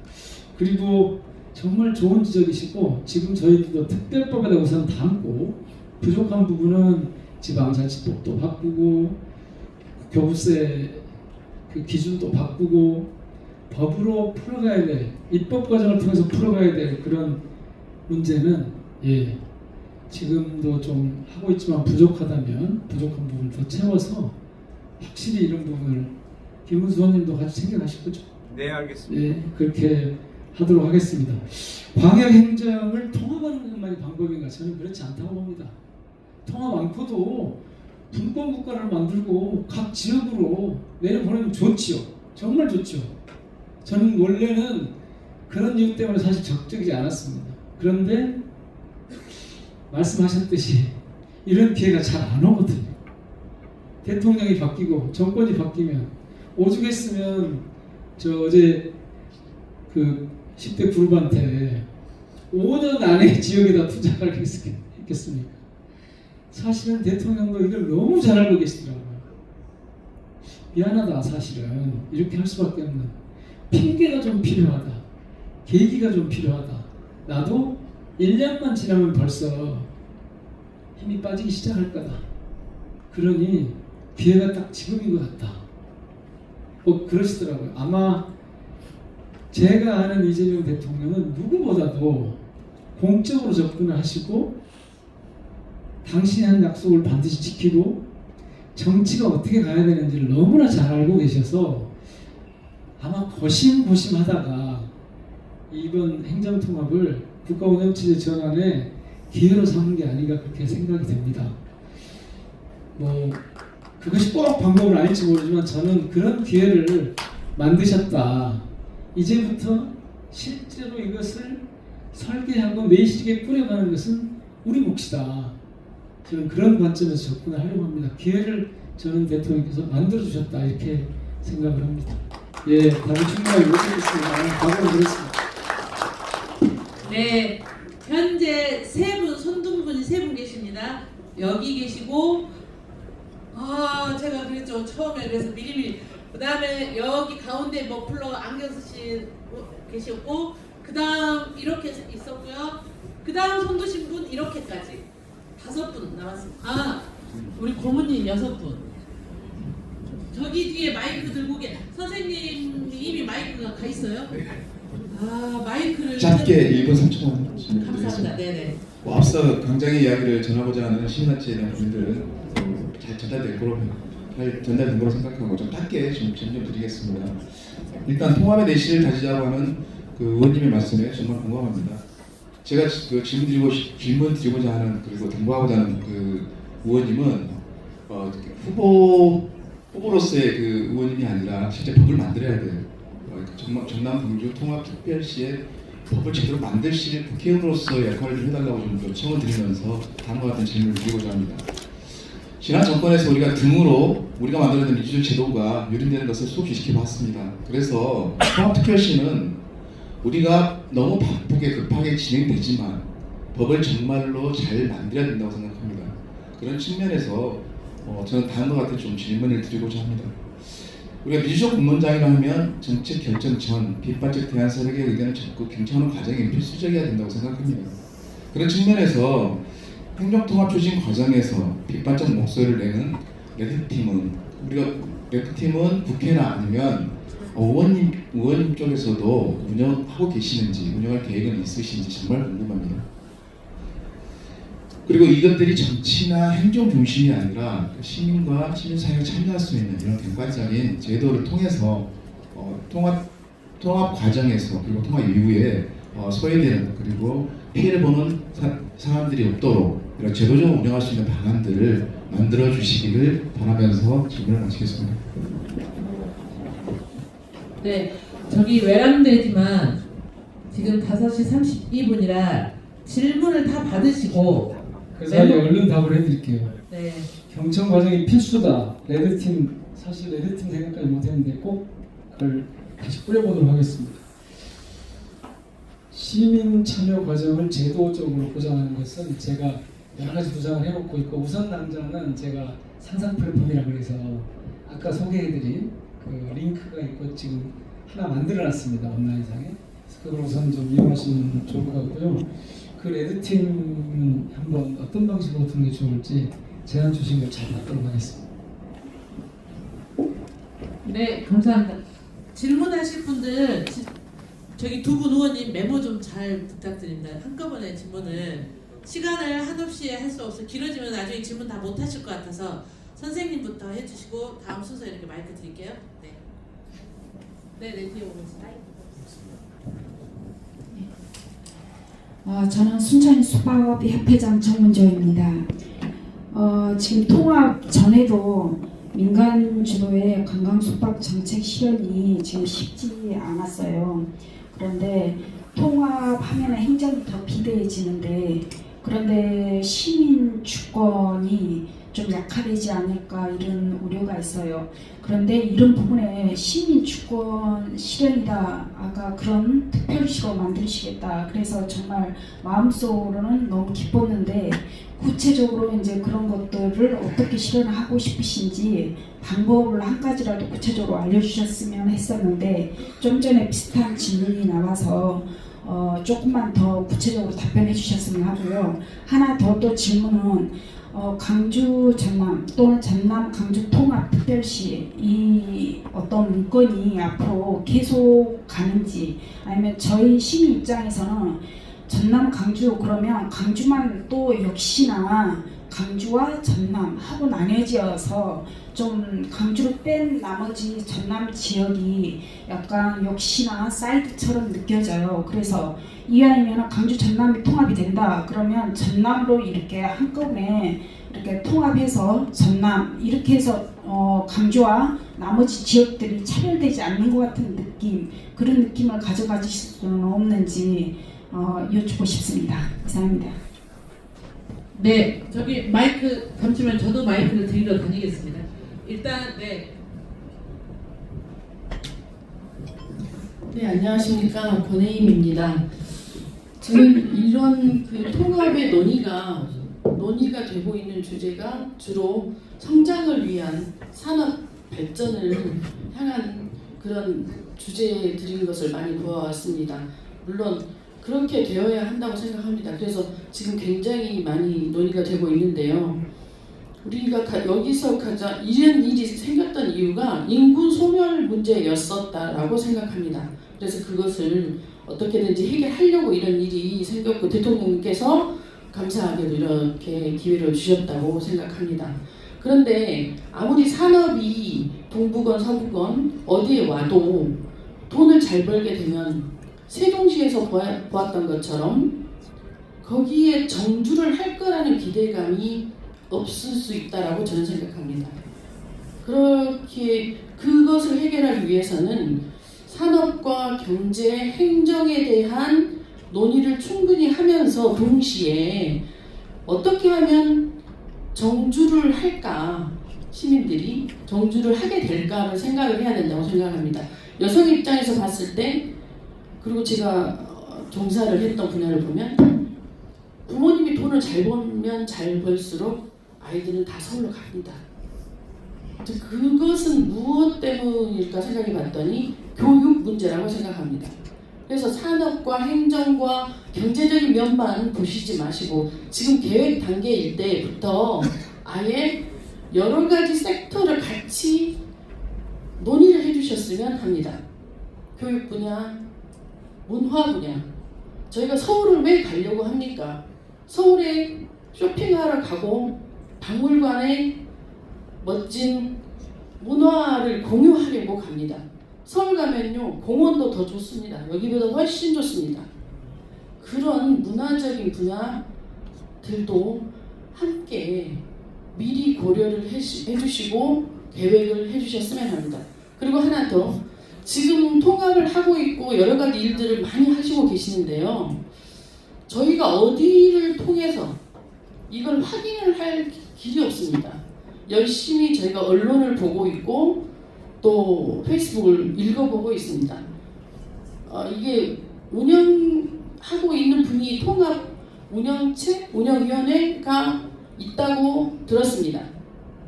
그리고 정말 좋은 지적이시고 지금 저희도 특별법에다 우선 담고 부족한 부분은 지방자치법도 바꾸고 교부세 그 기준도 바꾸고 법으로 풀어가야 될 입법 과정을 통해서 풀어가야 될 그런 문제는 지금도 좀 하고 있지만 부족하다면 부족한 부분을 더 채워서 확실히 이런 부분을 김문수 의원님도 같이 생각하실 거죠? 네, 알겠습니다. 그렇게 하도록 하겠습니다. 광역 행정을 통합하는 것만이 방법인가? 저는 그렇지 않다고 봅니다. 통합 않고도 분권 국가를 만들고 각 지역으로 내려보내면 좋지요. 정말 좋죠. 저는 원래는 그런 이유 때문에 사실 적극적이지 않았습니다. 그런데 말씀하셨듯이 이런 기회가 잘 안 오거든요. 대통령이 바뀌고 정권이 바뀌면 오죽했으면 저 어제 그 10대 그룹한테 5년 안에 지역에다 투자를 했겠습니까? 사실은 대통령도 이걸 너무 잘 알고 계시더라고요. 미안하다 사실은 이렇게 할 수밖에 없는 핑계가 좀 필요하다. 계기가 좀 필요하다. 나도 1년만 지나면 벌써 힘이 빠지기 시작할 거다. 그러니 기회가 딱 지금인 것 같다. 그러시더라고요. 아마 제가 아는 이재명 대통령은 누구보다도 공적으로 접근을 하시고 당신이 한 약속을 반드시 지키고 정치가 어떻게 가야 되는지를 너무나 잘 알고 계셔서 아마 고심하다가 이번 행정통합을 국가운영체제 전환의 기회로 삼은 게 아닌가 그렇게 생각이 됩니다. 그것이 꼭 방법은 아닐지 모르지만 저는 그런 기회를 만드셨다. 이제부터 실제로 이것을 설계하고 내시계 꾸려가는 것은 우리 몫이다. 저는 그런 관점에서 접근을 하려고 합니다. 기회를 저는 대통령께서 만들어주셨다 이렇게 생각을 합니다. 답을 충분하게 못 드리겠습니다. 답을 드렸습니다. 네, 현재 손등분이 3분 계십니다. 여기 계시고, 제가 그랬죠. 처음에 그래서 미리미리. 그 다음에 여기 가운데 머플러 안경 쓰신 분 계셨고, 그 다음 이렇게 있었고요. 그 다음 손 드신 분 이렇게까지 5분 남았습니다. 우리 고모님 6분. 저기 뒤에 마이크 들고 선생님이 이미 마이크가 가 있어요? 마이크를 짧게 1분 3초만 감사합니다. 네네. 앞서 강장의 이야기를 전하고자 하는 시민단체에 대한 고민들은 잘 전달된 거로 생각하고 좀 짧게 좀 드리겠습니다. 일단 통합의 내실을 다지자고 하는 그 의원님의 말씀에 정말 공감합니다. 제가 그 질문 드리고자 하는 그리고 당부하고자 하는 그 의원님은 후보로서의 그 의원님이 아니라 실제 법을 만들어야 돼요. 전남 광주 통합특별시의 법을 제대로 만드실 국회의원으로서 역할을 좀 해달라고 좀 요청을 드리면서 다음과 같은 질문을 드리고자 합니다. 지난 정권에서 우리가 등으로 우리가 만들어낸 민주주의 제도가 유린되는 것을 수없이 지켜봤습니다. 그래서 통합특별시는 우리가 너무 바쁘게 급하게 진행되지만 법을 정말로 잘 만들어야 된다고 생각합니다. 그런 측면에서 저는 다음과 같은 좀 질문을 드리고자 합니다. 우리가 민주적 공론장이라 하면 정책 결정 전 비판적 대안 세력의 의견을 적극 경청하는 과정이 필수적이어야 된다고 생각합니다. 그런 측면에서 행정통합 추진 과정에서 비판적 목소리를 내는 레드팀은 국회나 아니면 의원님 쪽에서도 운영하고 계시는지 운영할 계획은 있으신지 정말 궁금합니다. 그리고 이것들이 정치나 행정 중심이 아니라 시민과 시민사회가 참여할 수 있는 이런 객관적인 제도를 통해서 통합 과정에서 그리고 통합 이후에 소외되는 그리고 피해를 보는 사람들이 없도록 이런 제도적으로 운영할 수 있는 방안들을 만들어 주시기를 바라면서 질문을 마치겠습니다. 네, 저기 외람되지만 지금 5시 32분이라 질문을 다 받으시고 그 사이에 얼른 답을 해드릴게요. 네. 경청 과정이 필수다. 레드팀 사실 레드팀 생각까지 못했는데 꼭 그걸 다시 뿌려보도록 하겠습니다. 시민 참여 과정을 제도적으로 보장하는 것은 제가 여러 가지 주장을 해놓고 있고 우선 당장은 제가 상상 플랫폼이라 그래서 아까 소개해드린 그 링크가 있고 지금 하나 만들어놨습니다 온라인상에. 그걸 우선 좀 이용하시면 좋을 것 같고요. 그 레드팀은 한번 어떤 방식으로 두는 게 좋을지 제안 주신 걸 잘 받도록 하겠습니다. 네, 감사합니다. 질문하실 분들 저기 두 분 의원님 메모 좀 잘 부탁드립니다. 한꺼번에 질문을 시간을 한없이 할 수 없어 길어지면 나중에 질문 다 못 하실 것 같아서 선생님부터 해주시고 다음 순서 이렇게 마이크 드릴게요. 네, 네, 뒤에 오겠습니다. 저는 순천 숙박협회장 정문조입니다. 지금 통합 전에도 민간 주도의 관광 숙박 정책 실현이 지금 쉽지 않았어요. 그런데 통합하면 행정이 더 비대해지는데 그런데 시민 주권이 좀 약화되지 않을까 이런 우려가 있어요. 그런데 이런 부분에 시민 주권 실현이다. 아까 그런 특별시로 만드시겠다. 그래서 정말 마음속으로는 너무 기뻤는데 구체적으로 이제 그런 것들을 어떻게 실현하고 싶으신지 방법을 한 가지라도 구체적으로 알려주셨으면 했었는데 좀 전에 비슷한 질문이 나와서 조금만 더 구체적으로 답변해 주셨으면 하고요. 하나 더 또 질문은 광주 전남 또는 전남 광주 통합 특별시 이 어떤 문건이 앞으로 계속 가는지 아니면 저희 시민 입장에서는 전남 광주 그러면 광주만 또 역시나 광주와 전남하고 나뉘어져서 좀 광주를 뺀 나머지 전남 지역이 약간 역시나 사이드처럼 느껴져요. 그래서 이왕이면 광주 전남이 통합이 된다. 그러면 전남으로 이렇게 한꺼번에 이렇게 통합해서 전남 이렇게 해서 광주와 나머지 지역들이 차별되지 않는 것 같은 느낌 그런 느낌을 가져가실 수는 없는지 여쭙고 싶습니다. 감사합니다. 네, 저기 마이크 잠시만 저도 마이크를 드리러 다니겠습니다. 일단 네, 안녕하십니까, 권혜임입니다. 저는 이런 그 통합의 논의가 되고 있는 주제가 주로 성장을 위한 산업 발전을 향한 그런 주제들인 것을 많이 보아왔습니다. 물론 그렇게 되어야 한다고 생각합니다. 그래서 지금 굉장히 많이 논의가 되고 있는데요. 우리가 여기서 가장 이런 일이 생겼던 이유가 인구 소멸 문제였었다라고 생각합니다. 그래서 그것을 어떻게든지 해결하려고 이런 일이 생겼고 대통령께서 감사하게도 이렇게 기회를 주셨다고 생각합니다. 그런데 아무리 산업이 동부건 서부건 어디에 와도 돈을 잘 벌게 되면 세종시에서 보았던 것처럼 거기에 정주를 할 거라는 기대감이 없을 수 있다라고 저는 생각합니다. 그렇게 그것을 해결하기 위해서는 산업과 경제, 행정에 대한 논의를 충분히 하면서 동시에 어떻게 하면 정주를 할까, 시민들이 정주를 하게 될까를 생각을 해야 된다고 생각합니다. 여성 입장에서 봤을 때, 그리고 제가 종사를 했던 분야를 보면 부모님이 돈을 잘 벌면 잘 벌수록 아이들은 다 서울로 갑니다. 그것은 무엇 때문일까 생각해 봤더니 교육 문제라고 생각합니다. 그래서 산업과 행정과 경제적인 면만 보시지 마시고 지금 계획 단계일 때부터 아예 여러 가지 섹터를 같이 논의를 해주셨으면 합니다. 교육 분야, 문화 분야. 저희가 서울을 왜 가려고 합니까? 서울에 쇼핑하러 가고 박물관에 멋진 문화를 공유하려고 갑니다. 서울 가면요 공원도 더 좋습니다. 여기보다 훨씬 좋습니다. 그런 문화적인 분야들도 함께 미리 고려를 해주시고 계획을 해주셨으면 합니다. 그리고 하나 더, 지금 통합을 하고 있고 여러 가지 일들을 많이 하시고 계시는데요. 저희가 어디를 통해서 이걸 확인을 할 길이 없습니다. 열심히 저희가 언론을 보고 있고 또 페이스북을 읽어보고 있습니다. 이게 운영하고 있는 분이 통합 운영체, 운영위원회가 있다고 들었습니다.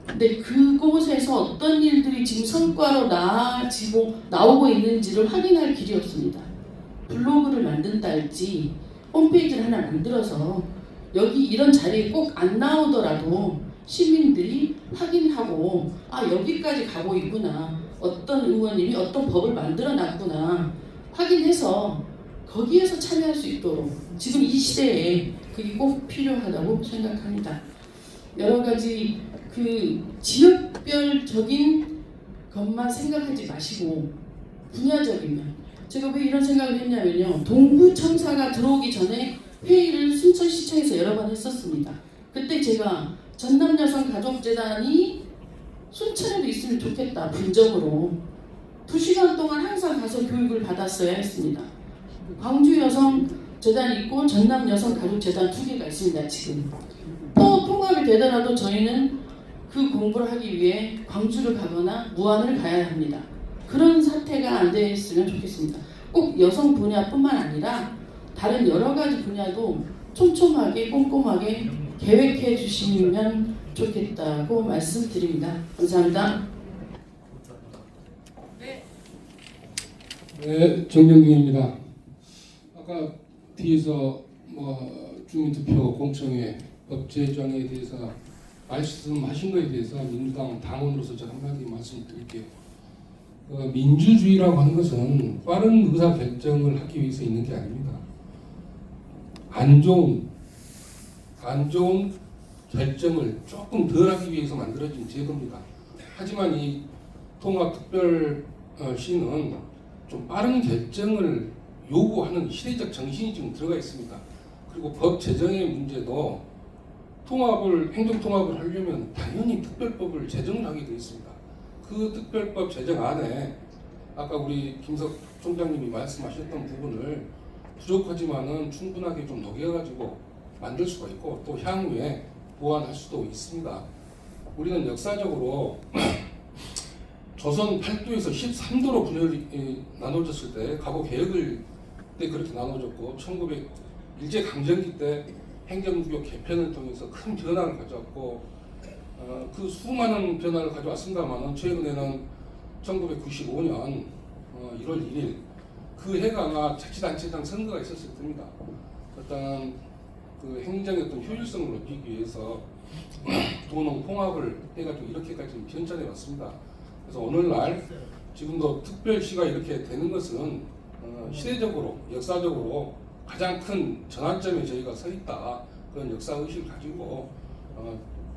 근데 그곳에서 어떤 일들이 지금 성과로 나오고 있는지를 확인할 길이 없습니다. 블로그를 만든다 할지 홈페이지를 하나 만들어서 여기 이런 자리에 꼭 안 나오더라도 시민들이 확인하고 여기까지 가고 있구나, 어떤 의원님이 어떤 법을 만들어 놨구나 확인해서 거기에서 참여할 수 있도록 지금 이 시대에 그게 꼭 필요하다고 생각합니다. 여러 가지 그 지역별적인 것만 생각하지 마시고 분야적인 면, 제가 왜 이런 생각을 했냐면요, 동부청사가 들어오기 전에 회의를 순천시청에서 여러 번 했었습니다. 그때 제가 전남여성가족재단이 순천에도 있으면 좋겠다, 분적으로 2시간 동안 항상 가서 교육을 받았어야 했습니다. 광주여성재단이 있고 전남여성가족재단 2개가 있습니다. 지금 또 통합이 되더라도 저희는 그 공부를 하기 위해 광주를 가거나 무안을 가야 합니다. 그런 사태가 안 됐으면 좋겠습니다. 꼭 여성 분야뿐만 아니라 다른 여러 가지 분야도 촘촘하게 꼼꼼하게 계획해 주시면 좋겠다고 말씀드립니다. 감사합니다. 네, 정경규입니다. 아까 뒤에서 주민투표 공청회 법 제정에 대해서 말씀하신 것에 대해서 민주당 당원으로서 제가 한마디 말씀드릴게요. 민주주의라고 하는 것은 빠른 의사 결정을 하기 위해서 있는 게 아닙니다. 안 좋은 결정을 조금 덜 하기 위해서 만들어진 제도입니다. 하지만 이 통합특별시는 좀 빠른 결정을 요구하는 시대적 정신이 지금 들어가 있습니다. 그리고 법 제정의 문제도 행정통합을 하려면 당연히 특별법을 제정을 하게 되어 있습니다. 그 특별법 제정 안에 아까 우리 김석 총장님이 말씀하셨던 부분을 부족하지만은 충분하게 좀 녹여가지고 만들 수가 있고 또 향후에 보완할 수도 있습니다. 우리는 역사적으로 조선 8도에서 13도로 분열이 나눠졌을 때 가고 개혁을 때 그렇게 나눠졌고 1900 일제강점기 때 행정구역 개편을 통해서 큰 변화를 가져왔고 그 수많은 변화를 가져왔습니다만 최근에는 1995년 1월 1일 그 해가 아마 자치단체장 선거가 있었을 겁니다. 어떤 그 행정의 어떤 효율성을 높이기 위해서 도농 통합을 해가지고 이렇게까지 변천해 왔습니다. 그래서 오늘날 지금도 특별시가 이렇게 되는 것은 시대적으로 역사적으로 가장 큰 전환점에 저희가 서 있다, 그런 역사 의식을 가지고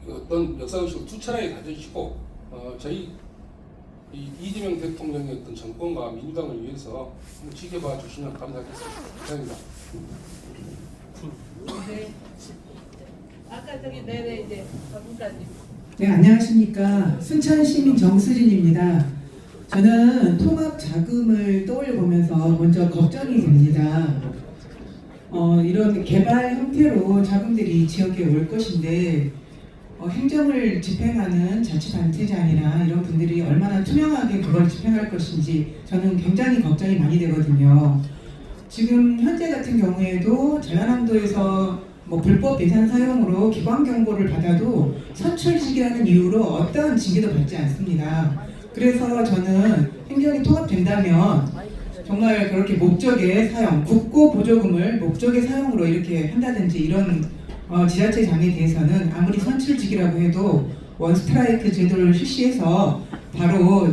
어떤 역사 의식을 투철하게 가지시고 저희 이재명 대통령의 어떤 정권과 민주당을 위해서 한번 지켜봐 주시면 감사하겠습니다. 감사합니다. 네. 아까 저기 네네 이제 저분까지. 네, 안녕하십니까. 순천 시민 정수진입니다. 저는 통합 자금을 떠올려 보면서 먼저 걱정이 됩니다. 이런 개발 형태로 자금들이 지역에 올 것인데 행정을 집행하는 자치단체장이나 이런 분들이 얼마나 투명하게 그걸 집행할 것인지 저는 굉장히 걱정이 많이 되거든요. 지금 현재 같은 경우에도 전라남도에서 불법 예산 사용으로 기관 경고를 받아도 선출직이라는 이유로 어떠한 징계도 받지 않습니다. 그래서 저는 행정이 통합된다면 정말 그렇게 목적의 사용, 국고 보조금을 목적의 사용으로 이렇게 한다든지 이런 지자체장에 대해서는 아무리 선출직이라고 해도 원스트라이크 제도를 실시해서 바로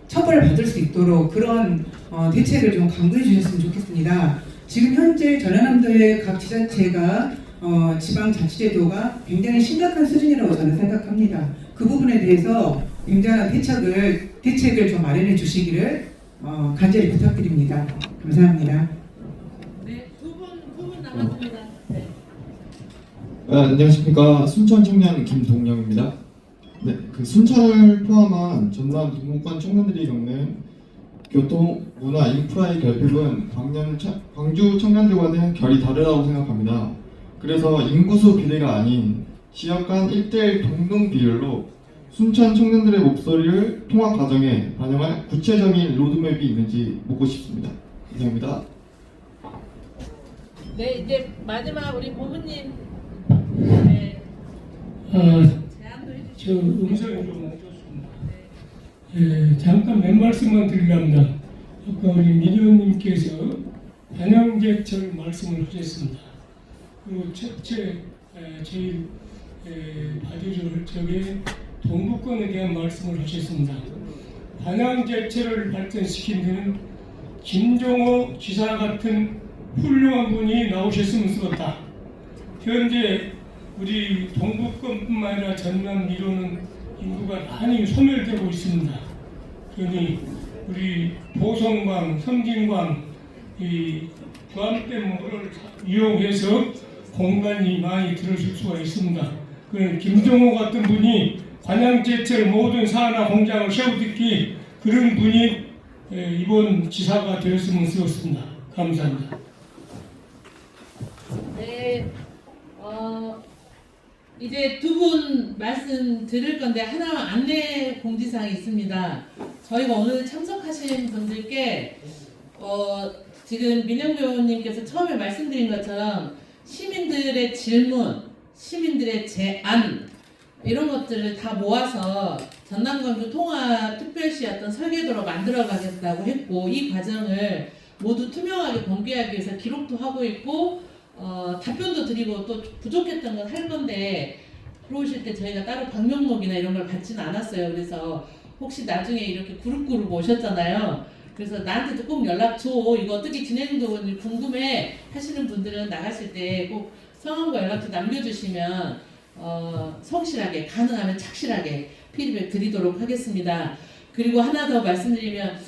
처벌을 받을 수 있도록 그런 대책을 좀 강구해 주셨으면 좋겠습니다. 지금 현재 전라남도의 각 지자체가 지방자치제도가 굉장히 심각한 수준이라고 저는 생각합니다. 그 부분에 대해서 굉장한 대책을 좀 마련해 주시기를 간절히 부탁드립니다. 감사합니다. 네, 두 분 남았습니다. 네. 안녕하십니까. 순천 청년 김동영입니다. 네, 그 순천을 포함한 전남 동북권 청년들이 겪는 교통, 문화, 인프라의 결핍은 광주 청년들과는 결이 다르다고 생각합니다. 그래서 인구수 비례가 아닌 지역 간 1:1 동등 비율로 순천 청년들의 목소리를 통합 과정에 반영할 구체적인 로드맵이 있는지 묻고 싶습니다. 이상입니다. 네, 이제 마지막 우리 고문님. 네. 제안도 해주시고. 저 음성이 좀 안 좋습니다. 예, 잠깐 몇 말씀만 드리랍니다. 아까 우리 민 의원님께서 반영제철 말씀을 하셨습니다. 그리고 첫째 제일 봐주실 적에 동북권에 대한 말씀을 하셨습니다. 반영제철을 발전시킨 데는 김종호 지사 같은 훌륭한 분이 나오셨으면 좋겠다. 현재 우리 동북권뿐만 아니라 전남 미로는 인구가 많이 소멸되고 있습니다. 그러니 우리 보성광, 섬진광, 이 부안댐을 이용해서 공간이 많이 들어설 수가 있습니다. 그런 김종호 같은 분이 관양제철 모든 사나 공장을 세우듣기 그런 분이 이번 지사가 되었으면 좋겠습니다. 감사합니다. 네, 이제 두 분 말씀 드릴 건데 하나 안내 공지사항이 있습니다. 저희가 오늘 참석하신 분들께 지금 민영배 의원님께서 처음에 말씀드린 것처럼 시민들의 질문, 시민들의 제안 이런 것들을 다 모아서 전남 광주 통합 특별시 어떤 설계도로 만들어 가겠다고 했고 이 과정을 모두 투명하게 공개하기 위해서 기록도 하고 있고 답변도 드리고 또 부족했던 건 할 건데 들어오실 때 저희가 따로 방명록이나 이런 걸 받지는 않았어요. 그래서 혹시 나중에 이렇게 그룹 오셨잖아요. 그래서 나한테도 꼭 연락 줘. 이거 어떻게 진행되는지 궁금해 하시는 분들은 나가실 때 꼭 성함과 연락처 남겨주시면 성실하게 가능하면 착실하게 피드백 드리도록 하겠습니다. 그리고 하나 더 말씀드리면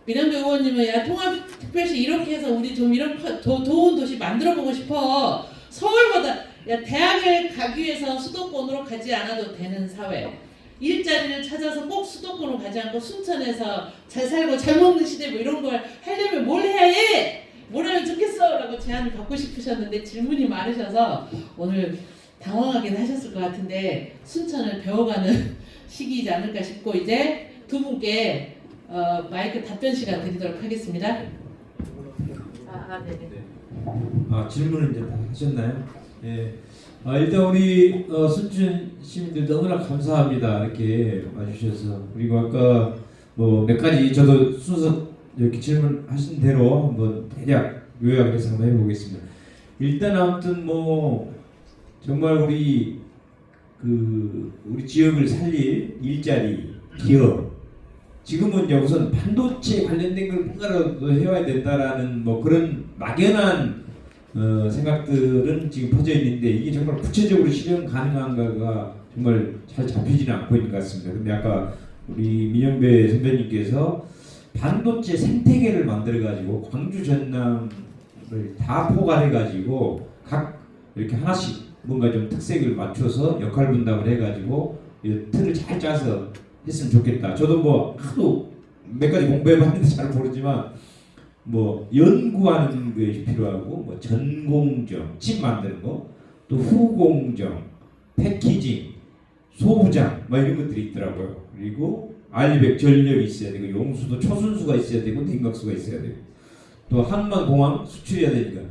민영배 의원님은 야 통합특별시 이렇게 해서 우리 좀 이런 좋은 도시 만들어보고 싶어. 서울보다 야 대학을 가기 위해서 수도권으로 가지 않아도 되는 사회. 일자리를 찾아서 꼭 수도권으로 가지 않고 순천에서 잘 살고 잘 먹는 시대 뭐 이런 걸 하려면 뭘 해야 해? 뭘 하면 좋겠어? 라고 제안을 받고 싶으셨는데 질문이 많으셔서 오늘 당황하긴 하셨을 것 같은데 순천을 배워가는 시기이지 않을까 싶고 이제 두 분께 마이크 답변 시간 드리도록 하겠습니다. 네네. 질문을 이제 다 하셨나요? 예. 일단 우리 순천 시민들 너무나 감사합니다. 이렇게 와주셔서 그리고 아까 뭐 몇 가지 저도 순서 이렇게 질문하신 대로 한번 대략 요약해서 한번 해보겠습니다. 일단 아무튼 뭐 정말 우리 지역을 살릴 일자리, 기업 지금은 우선 반도체 관련된 걸 뭔가라도 해와야 된다라는 뭐 그런 막연한 생각들은 지금 퍼져 있는데 이게 정말 구체적으로 실현 가능한가가 정말 잘 잡히지는 않고 있는 것 같습니다. 근데 아까 우리 민영배 선배님께서 반도체 생태계를 만들어가지고 광주 전남을 다 포괄해가지고 각 이렇게 하나씩 뭔가 좀 특색을 맞춰서 역할 분담을 해가지고 이 틀을 잘 짜서 했으면 좋겠다. 저도 뭐 하도 몇 가지 공부해봤는데 잘 모르지만 뭐 연구하는 것이 필요하고 뭐 전공정, 칩 만드는 거, 또 후공정, 패키징, 소부장 뭐 이런 것들이 있더라고요. 그리고 알리백 전력이 있어야 되고 용수도 초순수가 있어야 되고 냉각수가 있어야 되고 또 항만공항 수출해야 되니까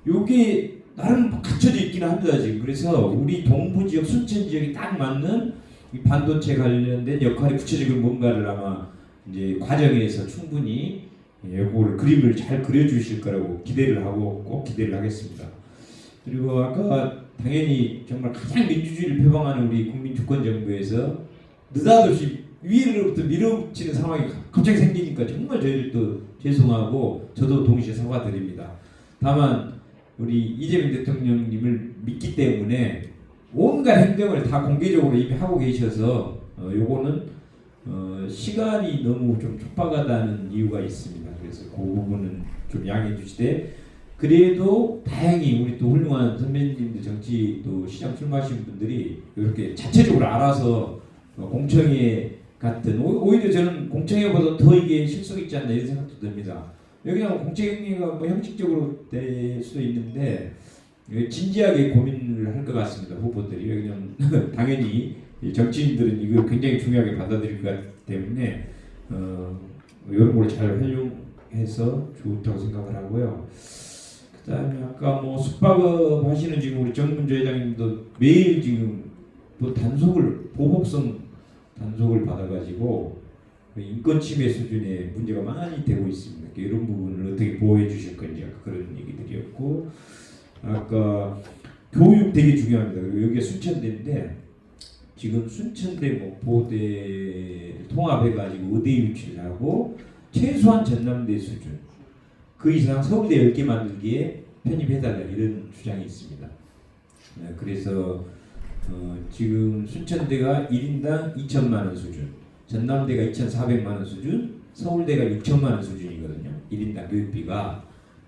요게 나름 갖춰져 있기는 합니다 지금. 그래서 우리 동부 지역, 순천 지역이 딱 맞는 이 반도체 관련된 역할이 구체적인 뭔가를 아마 이제 과정에서 충분히 요거를 그림을 잘 그려주실 거라고 기대를 하고 꼭 기대를 하겠습니다. 그리고 아까 당연히 정말 가장 민주주의를 표방하는 우리 국민주권정부에서 느닷없이 위로부터 밀어붙이는 상황이 갑자기 생기니까 정말 저희들도 죄송하고 저도 동시에 사과드립니다. 다만 우리 이재명 대통령님을 믿기 때문에 온갖 행정을 다 공개적으로 이미 하고 계셔서 요거는 시간이 너무 좀 촉박하다는 이유가 있습니다. 그래서 그 부분은 좀 양해해 주시되 그래도 다행히 우리 또 훌륭한 선배님들 정치 또 시장 출마하신 분들이 이렇게 자체적으로 알아서 공청회 같은 오히려 저는 공청회보다 더 이게 실속 있지 않나 이런 생각도 듭니다. 여기는 공청회가 뭐 형식적으로 될 수도 있는데 진지하게 고민을 할 것 같습니다. 후보들이 여기는 당연히 정치인들은 이거 굉장히 중요하게 받아들일 것 같기 때문에 이런 걸 잘 활용해서 좋다고 생각을 하고요. 그다음에 아까 뭐 숙박업 하시는 지금 우리 정문조 회장님도 매일 지금 또 단속을 보복성 단속을 받아가지고 인권 침해 수준의 문제가 많이 되고 있습니다. 이런 부분을 어떻게 보호해 주실 건지 그런 얘기들이었고 아까 교육 되게 중요합니다. 그리고 여기가 순천대인데 지금 순천대 목포대 통합해가지고 의대 유치를 하고 최소한 전남대 수준 그 이상 서울대 10개 만들기에 편입해달라 이런 주장이 있습니다. 그래서 지금 순천대가 1인당 2천만 원 수준, 전남대가 2,400만 원 수준, 서울대가 6천만 원 수준이거든요. 1인당 교육비가.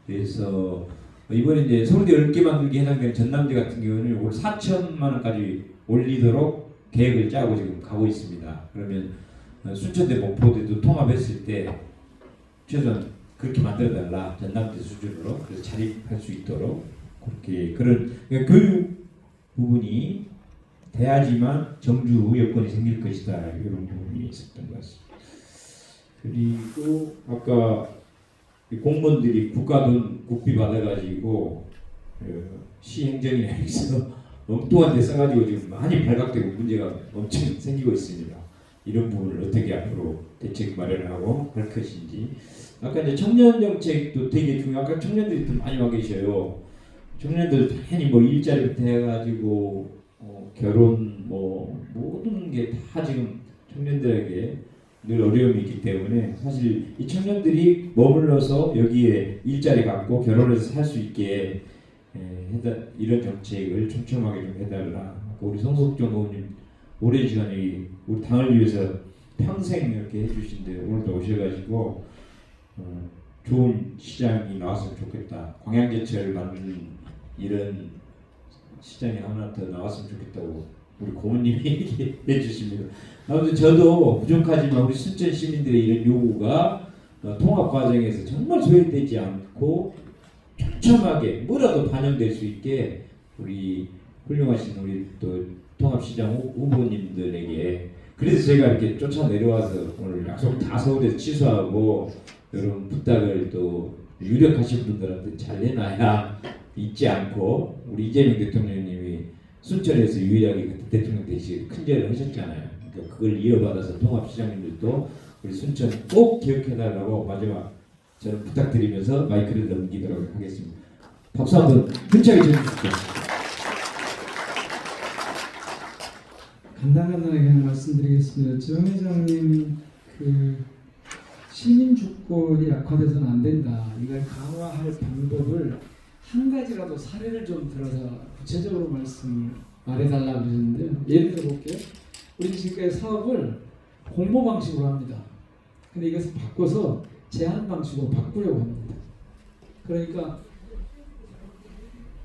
그래서 이번에 이제 서울대 10개 만들기 해당되는 전남대 같은 경우는 올 4천만 원까지 올리도록 계획을 짜고 지금 가고 있습니다. 그러면 순천대, 목포대도 통합했을 때 최소한 그렇게 만들어달라 전남대 수준으로 그래서 자립할 수 있도록 그렇게 그런 그러니까 교육 부분이 돼야지만 정주 여건이 생길 것이다 이런 부분이 있었던 것 같습니다. 그리고 아까 공무원들이 국가돈 국비 받아가지고 시행정이나 해서 엉뚱한 데 써가지고 지금 많이 발각되고 문제가 엄청 생기고 있습니다. 이런 부분을 어떻게 앞으로 대책 마련을 하고 할 것인지. 아까 이제 청년 정책도 되게 중요해요. 아까 청년들이 더 많이 와 계셔요. 청년들 당연히 뭐 일자리부터 해가지고 결혼 뭐 모든 게 다 지금 청년들에게 늘 어려움이 있기 때문에 사실 이 청년들이 머물러서 여기에 일자리 갖고 결혼해서 살 수 있게 이런 정책을 촘촘하게 좀 해달라. 우리 송석정 의원님 오랜 시간에 우리 당을 위해서 평생 이렇게 해주신데 오늘도 오셔가지고 좋은 시장이 나왔으면 좋겠다. 광양제철을 만드는 이런 시장이 하나 더 나왔으면 좋겠다고 우리 고모님이 얘기해 주십니다. 아무튼 저도 부족하지만 우리 순천 시민들의 이런 요구가 통합 과정에서 정말 소외되지 않고 촘촘하게 뭐라도 반영될 수 있게 우리 훌륭하신 우리 또 통합시장 후보님들에게 그래서 제가 이렇게 쫓아 내려와서 오늘 약속 다 서울에서 취소하고 이런 부탁을 또 유력하신 분들한테 잘 내놔야 잊지 않고 우리 이재명 대통령님이 순천에서 유일하게 그때 대통령 대신 큰 절을 하셨잖아요. 그러니까 그걸 이어받아서 통합시장님들도 우리 순천 꼭 기억해달라고 마지막 저는 부탁드리면서 마이크를 넘기도록 하겠습니다. 박수 한번 힘차게 쳐주십시오. 간단하게 하나 말씀드리겠습니다. 정 회장님 그 시민 주권이 약화돼서는 안 된다. 이걸 강화할 방법을 한 가지라도 사례를 좀 들어서 구체적으로 말해달라고 그러는데요. 예를 들어 볼게요. 우리 지금까지 사업을 공모 방식으로 합니다. 근데 이것을 바꿔서 제한 방식으로 바꾸려고 합니다. 그러니까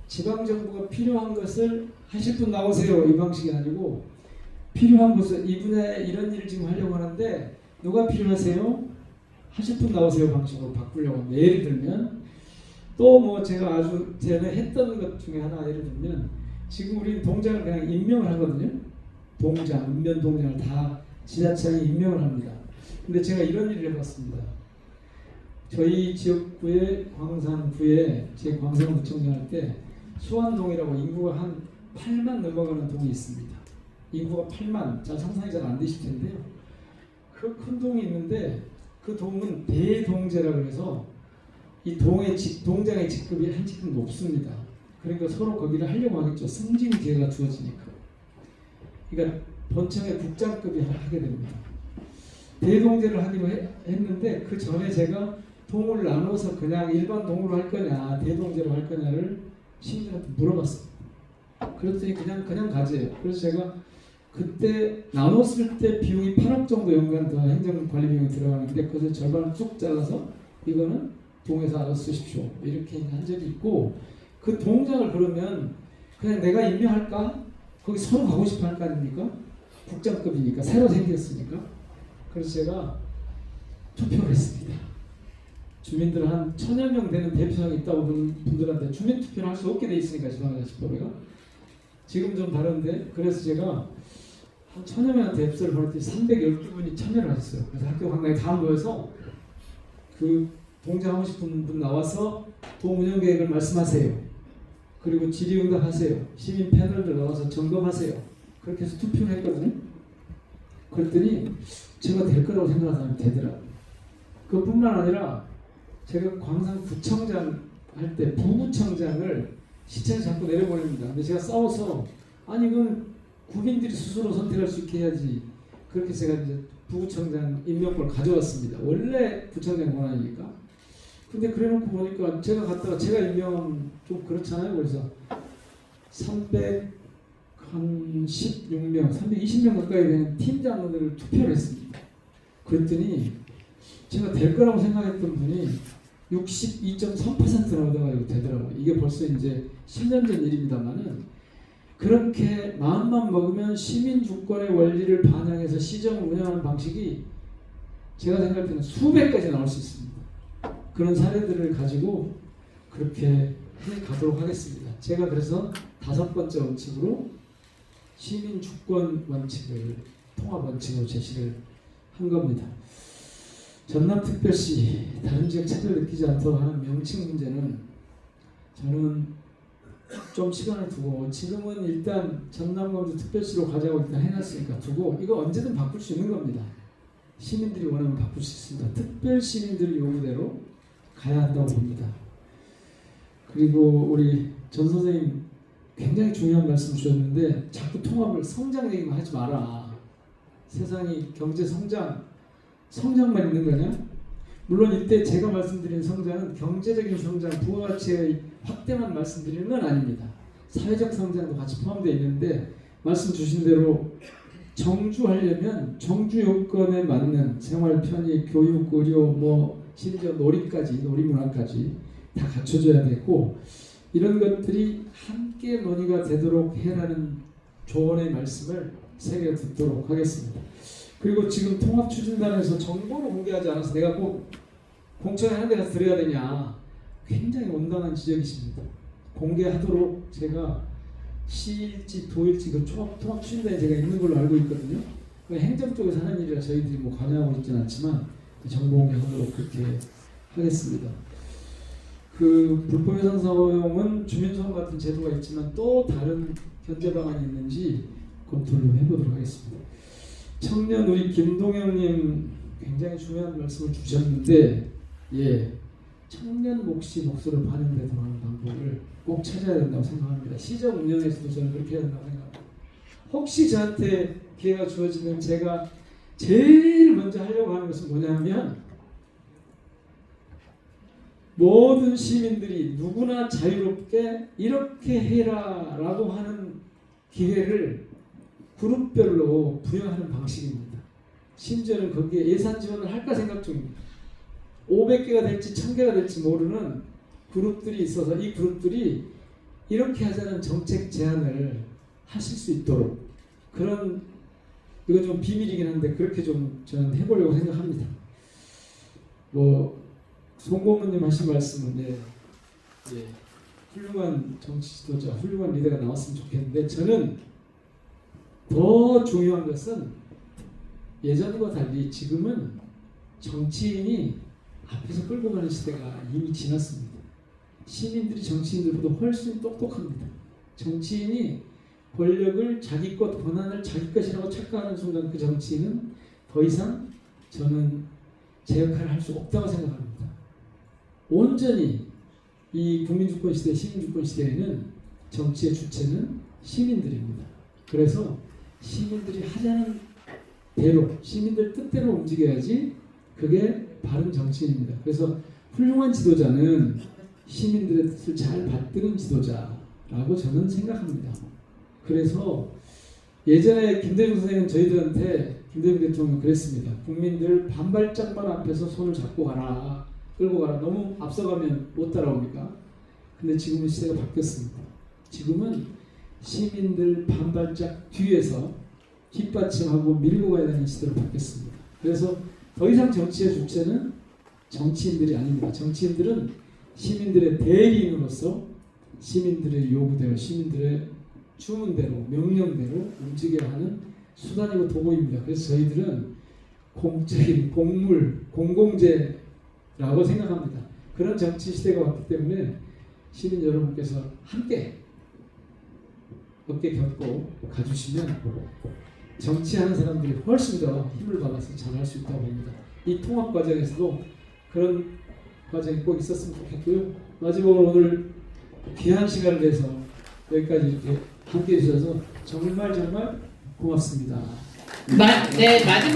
지방정부가 필요한 것을 하실 분 나오세요 이 방식이 아니고 필요한 것을 이 분야에 이런 일을 지금 하려고 하는데 누가 필요하세요? 하실 분 나오세요 방식으로 바꾸려고 합니다. 예를 들면 또 뭐 제가 아주 전에 했던 것 중에 하나 예를 들면 지금 우리 동장을 그냥 임명을 하거든요. 동장, 읍면 동장을 다 지자체에 임명을 합니다. 근데 제가 이런 일을 해봤습니다. 저희 지역구의 광산구에 제 광산구청장 할 때 수안동이라고 인구가 한 8만 넘어가는 동이 있습니다. 인구가 8만, 잘 상상이 잘 안 되실 텐데요. 그 큰 동이 있는데 그 동은 대동제라고 해서 이 동장의 직급이 한 직급 높습니다. 그러니까 서로 거기를 하려고 하겠죠. 승진 기회가 주어지니까. 그러니까 본청의 국장급이 하게 됩니다. 대동제를 하기로 했는데 그 전에 제가 동을 나눠서 그냥 일반 동으로 할 거냐 대동제로 할 거냐를 시민들한테 물어봤어요. 그랬더니 그냥 가재요. 그래서 제가 그때 나눴을 때 비용이 8억 정도 연간 더 행정관리 비용이 들어가는데 그래서 절반을 쭉 잘라서 이거는 동에서 알아서 쓰십시오 이렇게 한 적이 있고 그 동장을 그러면 그냥 내가 임명할까? 거기 서로 가고 싶어 할 거 아닙니까? 국장급이니까 새로 생겼으니까. 그래서 제가 투표를 했습니다. 주민들 한 1000여 명 되는 대표성이 있다고 보는 분들한테 주민투표를 할 수 없게 돼 있으니까 지방자치법에가 지금 좀 다른데 그래서 제가 한 1000여 명한테 앱서를 보냈더니 312분이 참여를 하셨어요. 그래서 학교 관광에 다 모여서 그 동장하고 싶은 분 나와서 동 운영 계획을 말씀하세요. 그리고 질의응답 하세요. 시민 패널들 나와서 점검하세요. 그렇게 해서 투표를 했거든요. 그랬더니 제가 될 거라고 생각하는 사람이 되더라고요. 그뿐만 아니라 제가 광산구청장 할 때 부구청장을 시청에 자꾸 내려보냅니다. 근데 제가 싸워서 아니 이건 국민들이 스스로 선택할 수 있게 해야지. 그렇게 제가 이제 부구청장 임명권을 가져왔습니다. 원래 구청장 권한이니까. 근데 그래놓고 보니까 제가 갔다가 제가 임명하면 좀 그렇잖아요. 그래서 316명, 320명 가까이 되는 팀장들을 투표를 했습니다. 그랬더니 제가 될 거라고 생각했던 분이 62.3%나 얻어가지고 되더라고요. 이게 벌써 이제 10년 전 일입니다만은 그렇게 마음만 먹으면 시민 주권의 원리를 반영해서 시정을 운영하는 방식이 제가 생각할 때는 수백 가지 나올 수 있습니다. 그런 사례들을 가지고 그렇게 해 가도록 하겠습니다. 제가 그래서 5번째 원칙으로 시민 주권 원칙을 통합 원칙으로 제시를 한 겁니다. 전남특별시 다른 지역 차별 느끼지 않도록 하는 명칭 문제는 저는 좀 시간을 두고 지금은 일단 전남광주특별시로 가자고 일단 해놨으니까 두고 이거 언제든 바꿀 수 있는 겁니다. 시민들이 원하면 바꿀 수 있습니다. 특별 시민들 요구대로 가야 한다고 봅니다. 그리고 우리 전 선생님 굉장히 중요한 말씀 주셨는데 자꾸 통합을 성장 얘기만 하지 마라. 세상이 경제 성장만 있는 거냐? 물론 이때 제가 말씀드린 성장은 경제적인 성장, 부가가치의 확대만 말씀드리는 건 아닙니다. 사회적 성장도 같이 포함되어 있는데 말씀 주신 대로 정주하려면 정주 요건에 맞는 생활 편의, 교육, 의료, 심지어 놀이까지, 놀이문화까지 다 갖춰줘야 되고 이런 것들이 함께 논의가 되도록 해라는 조언의 말씀을 새겨 듣도록 하겠습니다. 그리고 지금 통합추진단에서 정보를 공개하지 않아서 내가 꼭 공청회 하는 데 가서 드려야 되냐 굉장히 온당한 지적이십니다. 공개하도록 제가 시일지 도일지 그 통합추진단에 제가 있는 걸로 알고 있거든요. 행정 쪽에서 하는 일이라 저희들이 관여하고 있지는 않지만 정보 공개하도록 그렇게 하겠습니다. 그 불법예산 사용은 주민소송 같은 제도가 있지만 또 다른 견제 방안이 있는지 검토를 해보도록 하겠습니다. 청년 우리 김동영님 굉장히 중요한 말씀을 주셨는데 청년 몫이 목소리를 반영되도록 하는 방법을 꼭 찾아야 된다고 생각합니다. 시정 운영에서도 저는 그렇게 해야 된다고 생각합니다. 혹시 저한테 기회가 주어지면 제가 제일 먼저 하려고 하는 것은 뭐냐면 모든 시민들이 누구나 자유롭게 이렇게 해라라고 하는 기회를 그룹별로 부여하는 방식입니다. 심지어는 거기에 예산 지원을 할까 생각 중입니다. 500개가 될지 1000개가 될지 모르는 그룹들이 있어서 이 그룹들이 이렇게 하자는 정책 제안을 하실 수 있도록 그런, 이건 좀 비밀이긴 한데 그렇게 좀 저는 해보려고 생각합니다. 뭐 송고문님 하신 말씀은 훌륭한 정치 지도자, 훌륭한 리더가 나왔으면 좋겠는데, 저는 더 중요한 것은 예전과 달리 지금은 정치인이 앞에서 끌고 가는 시대가 이미 지났습니다. 시민들이 정치인들보다 훨씬 똑똑합니다. 정치인이 권력을 자기 것, 권한을 자기 것이라고 착각하는 순간 그 정치인은 더 이상 저는 제 역할을 할 수 없다고 생각합니다. 온전히 이 국민주권 시대, 시민주권 시대에는 정치의 주체는 시민들입니다. 그래서 시민들이 하자는 대로, 시민들 뜻대로 움직여야지 그게 바른 정치인입니다. 그래서 훌륭한 지도자는 시민들의 뜻을 잘 받드는 지도자라고 저는 생각합니다. 그래서 예전에 김대중 선생님은 저희들한테, 김대중 대통령은 그랬습니다. 국민들 반발짝만 앞에서 손을 잡고 가라, 끌고 가라. 너무 앞서가면 못 따라옵니까? 근데 지금은 시대가 바뀌었습니다. 지금은 시민들 반발짝 뒤에서 뒷받침하고 밀고 가야 되는 시대로 바뀌었습니다. 그래서 더 이상 정치의 주체는 정치인들이 아닙니다. 정치인들은 시민들의 대리인으로서 시민들의 요구대로, 시민들의 주문대로, 명령대로 움직여야 하는 수단이고 도구입니다. 그래서 저희들은 공적인 공물, 공공재라고 생각합니다. 그런 정치 시대가 왔기 때문에 시민 여러분께서 함께 어깨 겹고 가주시면 정치하는 사람들이 훨씬 더 힘을 받아서 잘할 수 있다고 봅니다. 이 통합 과정에서도 그런 과정이 꼭 있었으면 좋겠고요. 마지막으로 오늘 귀한 시간을 내서 여기까지 이렇게 함께 해주셔서 정말 고맙습니다. 네, 마지막